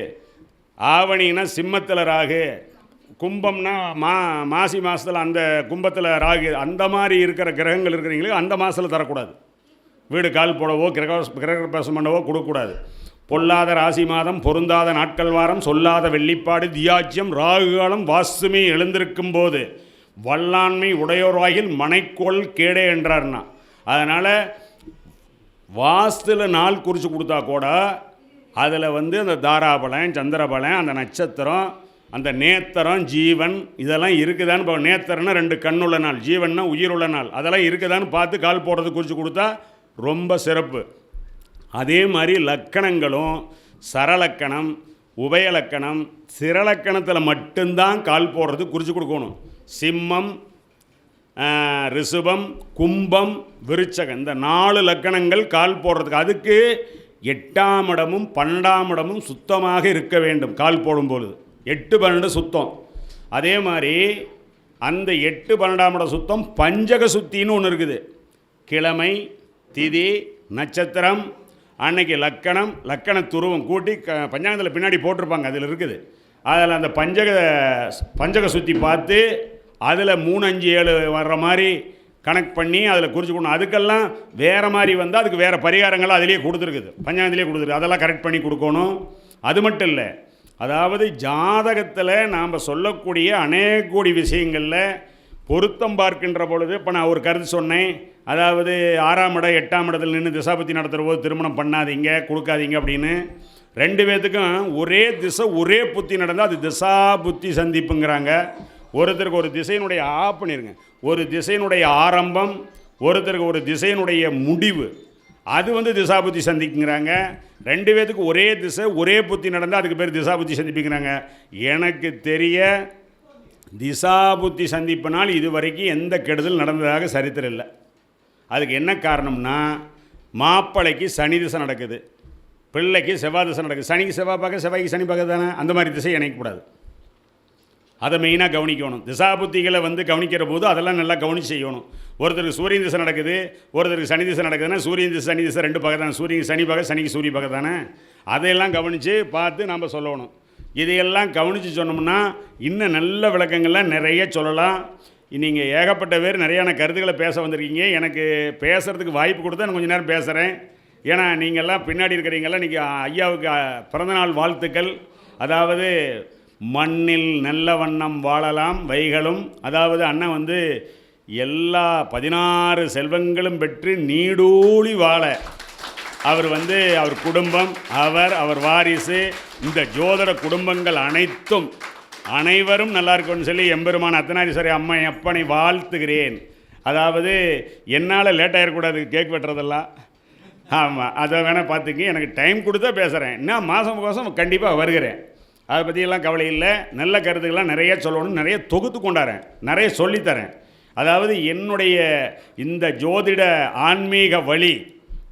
ஆவணினா சிம்மத்தில் ராகு, கும்பம்னா மாசி மாதத்தில் அந்த கும்பத்தில் ராகு, அந்த மாதிரி இருக்கிற கிரகங்கள் இருக்கிறவங்களுக்கு அந்த மாதத்தில் தரக்கூடாது. வீடு கால் போடவோ கிரகப்பிரவேசம் பண்ணவோ கொடுக்கக்கூடாது. பொல்லாத ராசி மாதம் பொருந்தாத நாட்கள் வாரம் சொல்லாத வெள்ளிப்பாடு தியாஜ்யம் ராகு காலம் வாசுமே எழுந்திருக்கும் போது வல்லாண்மை உடையோராகில் மனைக்கோள் கேடே என்றார்னா. அதனால் வாஸ்துல நாள் குறித்து கொடுத்தா கூட அதில் அந்த தாராபலம் சந்திரபலம் அந்த நட்சத்திரம் அந்த நேத்திரம் ஜீவன் இதெல்லாம் இருக்குதான்னு இப்போ நேத்திரம்னா 2 கண்ணுள்ள நாள், ஜீவன்னா உயிருள்ள நாள், அதெல்லாம் இருக்குதான்னு பார்த்து கால் போடுறது குறித்து கொடுத்தா ரொம்ப சிறப்பு. அதே மாதிரி லக்கணங்களும் சரலக்கணம் உபயலக்கணம் சிரலக்கணத்தில் மட்டும்தான் கால் போடுறது குறித்து கொடுக்கணும். சிம்மம் ரிஷபம் கும்பம் விருச்சகம் இந்த 4 லக்கணங்கள் கால் போடுறதுக்கு, அதுக்கு 8ஆம் இடமும் 12ஆம் இடமும் சுத்தமாக இருக்க வேண்டும். கால் போடும்பொழுது 8 12 சுத்தம். அதே மாதிரி அந்த 8 12ஆம் இடம் சுத்தம். பஞ்சக சுத்தின்னு ஒன்று இருக்குது. கிழமை திதி நட்சத்திரம் அன்னைக்கு லக்கண துருவம் கூட்டி பஞ்சாங்கத்தில் பின்னாடி போட்டிருப்பாங்க, அதில் இருக்குது. அதில் அந்த பஞ்சக சுற்றி பார்த்து அதில் 3 5 7 வர்ற மாதிரி கணக்கு பண்ணி அதில் குறிச்சுக்கணும். அதுக்கெல்லாம் வேறு மாதிரி வந்தால் அதுக்கு வேறு பரிகாரங்கள் அதிலே கொடுத்துருக்குது, பஞ்சாங்கத்திலே கொடுத்துருக்கு. அதெல்லாம் கரெக்ட் பண்ணி கொடுக்கணும். அது மட்டும் இல்லை, அதாவது ஜாதகத்தில் நாம் சொல்லக்கூடிய அநேக கோடி விஷயங்களில் பொருத்தம் பார்க்கின்ற பொழுது இப்போ நான் ஒரு கருத்து சொன்னேன். அதாவது 6ஆம் இடம் 8ஆம் இடத்துல நின்று திசாபுத்தி நடத்துகிற போது திருமணம் பண்ணாதீங்க கொடுக்காதீங்க அப்படின்னு. 2 பேர்த்துக்கும் ஒரே திசை ஒரே புத்தி நடந்தால் அது திசா புத்தி சந்திப்புங்கிறாங்க. ஒருத்தருக்கு ஒரு திசையினுடைய பண்ணிருங்க, ஒரு திசையினுடைய ஆரம்பம், ஒருத்தருக்கு ஒரு திசையினுடைய முடிவு, அது திசாபுத்தி சந்திக்குங்கிறாங்க. 2 பேர்த்துக்கு ஒரே திசை ஒரே புத்தி நடந்தால் அதுக்கு பேர் திசாபுத்தி சந்திப்புங்கிறாங்க. எனக்கு தெரிய திசாபுத்தி சந்திப்பினால் இது வரைக்கும் எந்த கெடுதல் நடந்ததாக சரித்திரம் இல்லை. அதுக்கு என்ன காரணம்னா, மாப்பிள்ளைக்கு சனி திசை நடக்குது, பிள்ளைக்கு செவ்வாய் திசை நடக்குது. சனிக்கு செவ்வாய் பார்க்க செவ்வாய்க்கு சனி பார்க்க தானே, அந்த மாதிரி திசை இணைக்கக்கூடாது. அதை மெயினாக கவனிக்கணும். திசாபுத்திகளை வந்து கவனிக்கிற போது அதெல்லாம் நல்லா கவனித்து செய்யணும். ஒருத்தருக்கு சூரியன் திசை நடக்குது, ஒருத்தருக்கு சனி திசை நடக்குதுன்னா சூரியன் திசை சனி திசை 2 பகை தானே, சூரியன் சனி பகை, சனிக்கு சூரிய பகை தானே. அதையெல்லாம் கவனித்து பார்த்து நம்ம சொல்லணும். இதையெல்லாம் கவனித்து சொன்னோம்னா இன்னும் நல்ல விளக்கங்கள்லாம் நிறைய சொல்லலாம். நீங்கள் ஏகப்பட்ட பேர் நிறையான கருத்துக்களை பேச வந்திருக்கீங்க. எனக்கு பேசுகிறதுக்கு வாய்ப்பு கொடுத்தா நான் கொஞ்சம் நேரம் பேசுகிறேன். ஏன்னா நீங்கள்லாம் பின்னாடி இருக்கிறீங்கள்லாம் இன்றைக்கி ஐயாவுக்கு பிறந்தநாள் வாழ்த்துக்கள். அதாவது மண்ணில் நல்ல வண்ணம் வாழலாம் வைகளும், அதாவது அண்ணன் வந்து எல்லா 16 செல்வங்களும் பெற்று நீடூழி வாழ அவர் வந்து அவர் குடும்பம், அவர் வாரிசு, இந்த ஜோதிட குடும்பங்கள் அனைவரும் நல்லா இருக்கும்னு சொல்லி எம்பெருமான் அர்த்தநாரீஸ்வரி அம்மா அப்பனை வாழ்த்துகிறேன். அதாவது என்னால் லேட் ஆகிடக்கூடாது கேக் வெட்டுறதெல்லாம். ஆமாம், அதை வேணால் பார்த்துக்க. எனக்கு டைம் கொடுத்தா பேசுகிறேன். இன்னும் மாதம் கண்டிப்பாக வருகிறேன். அதை பற்றியெல்லாம் கவலை இல்லை. நல்ல கருத்துக்கெல்லாம் நிறைய சொல்லணும், நிறைய தொகுத்து கொண்டாரேன், நிறைய சொல்லித்தரேன். அதாவது என்னுடைய இந்த ஜோதிட ஆன்மீக வழி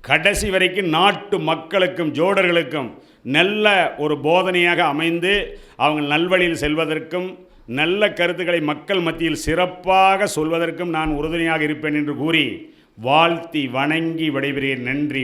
கடைசி வரைக்கும் நாட்டு மக்களுக்கும் ஜோடர்களுக்கும் நல்ல ஒரு போதனையாக அமைந்து அவங்க நல்வழியில் செல்வதற்கும் நல்ல கருத்துக்களை மக்கள் மத்தியில் சிறப்பாக சொல்வதற்கும் நான் உறுதுணையாக இருப்பேன் என்று கூறி வாழ்த்தி வணங்கி விடைபெறுகிறேன். நன்றி.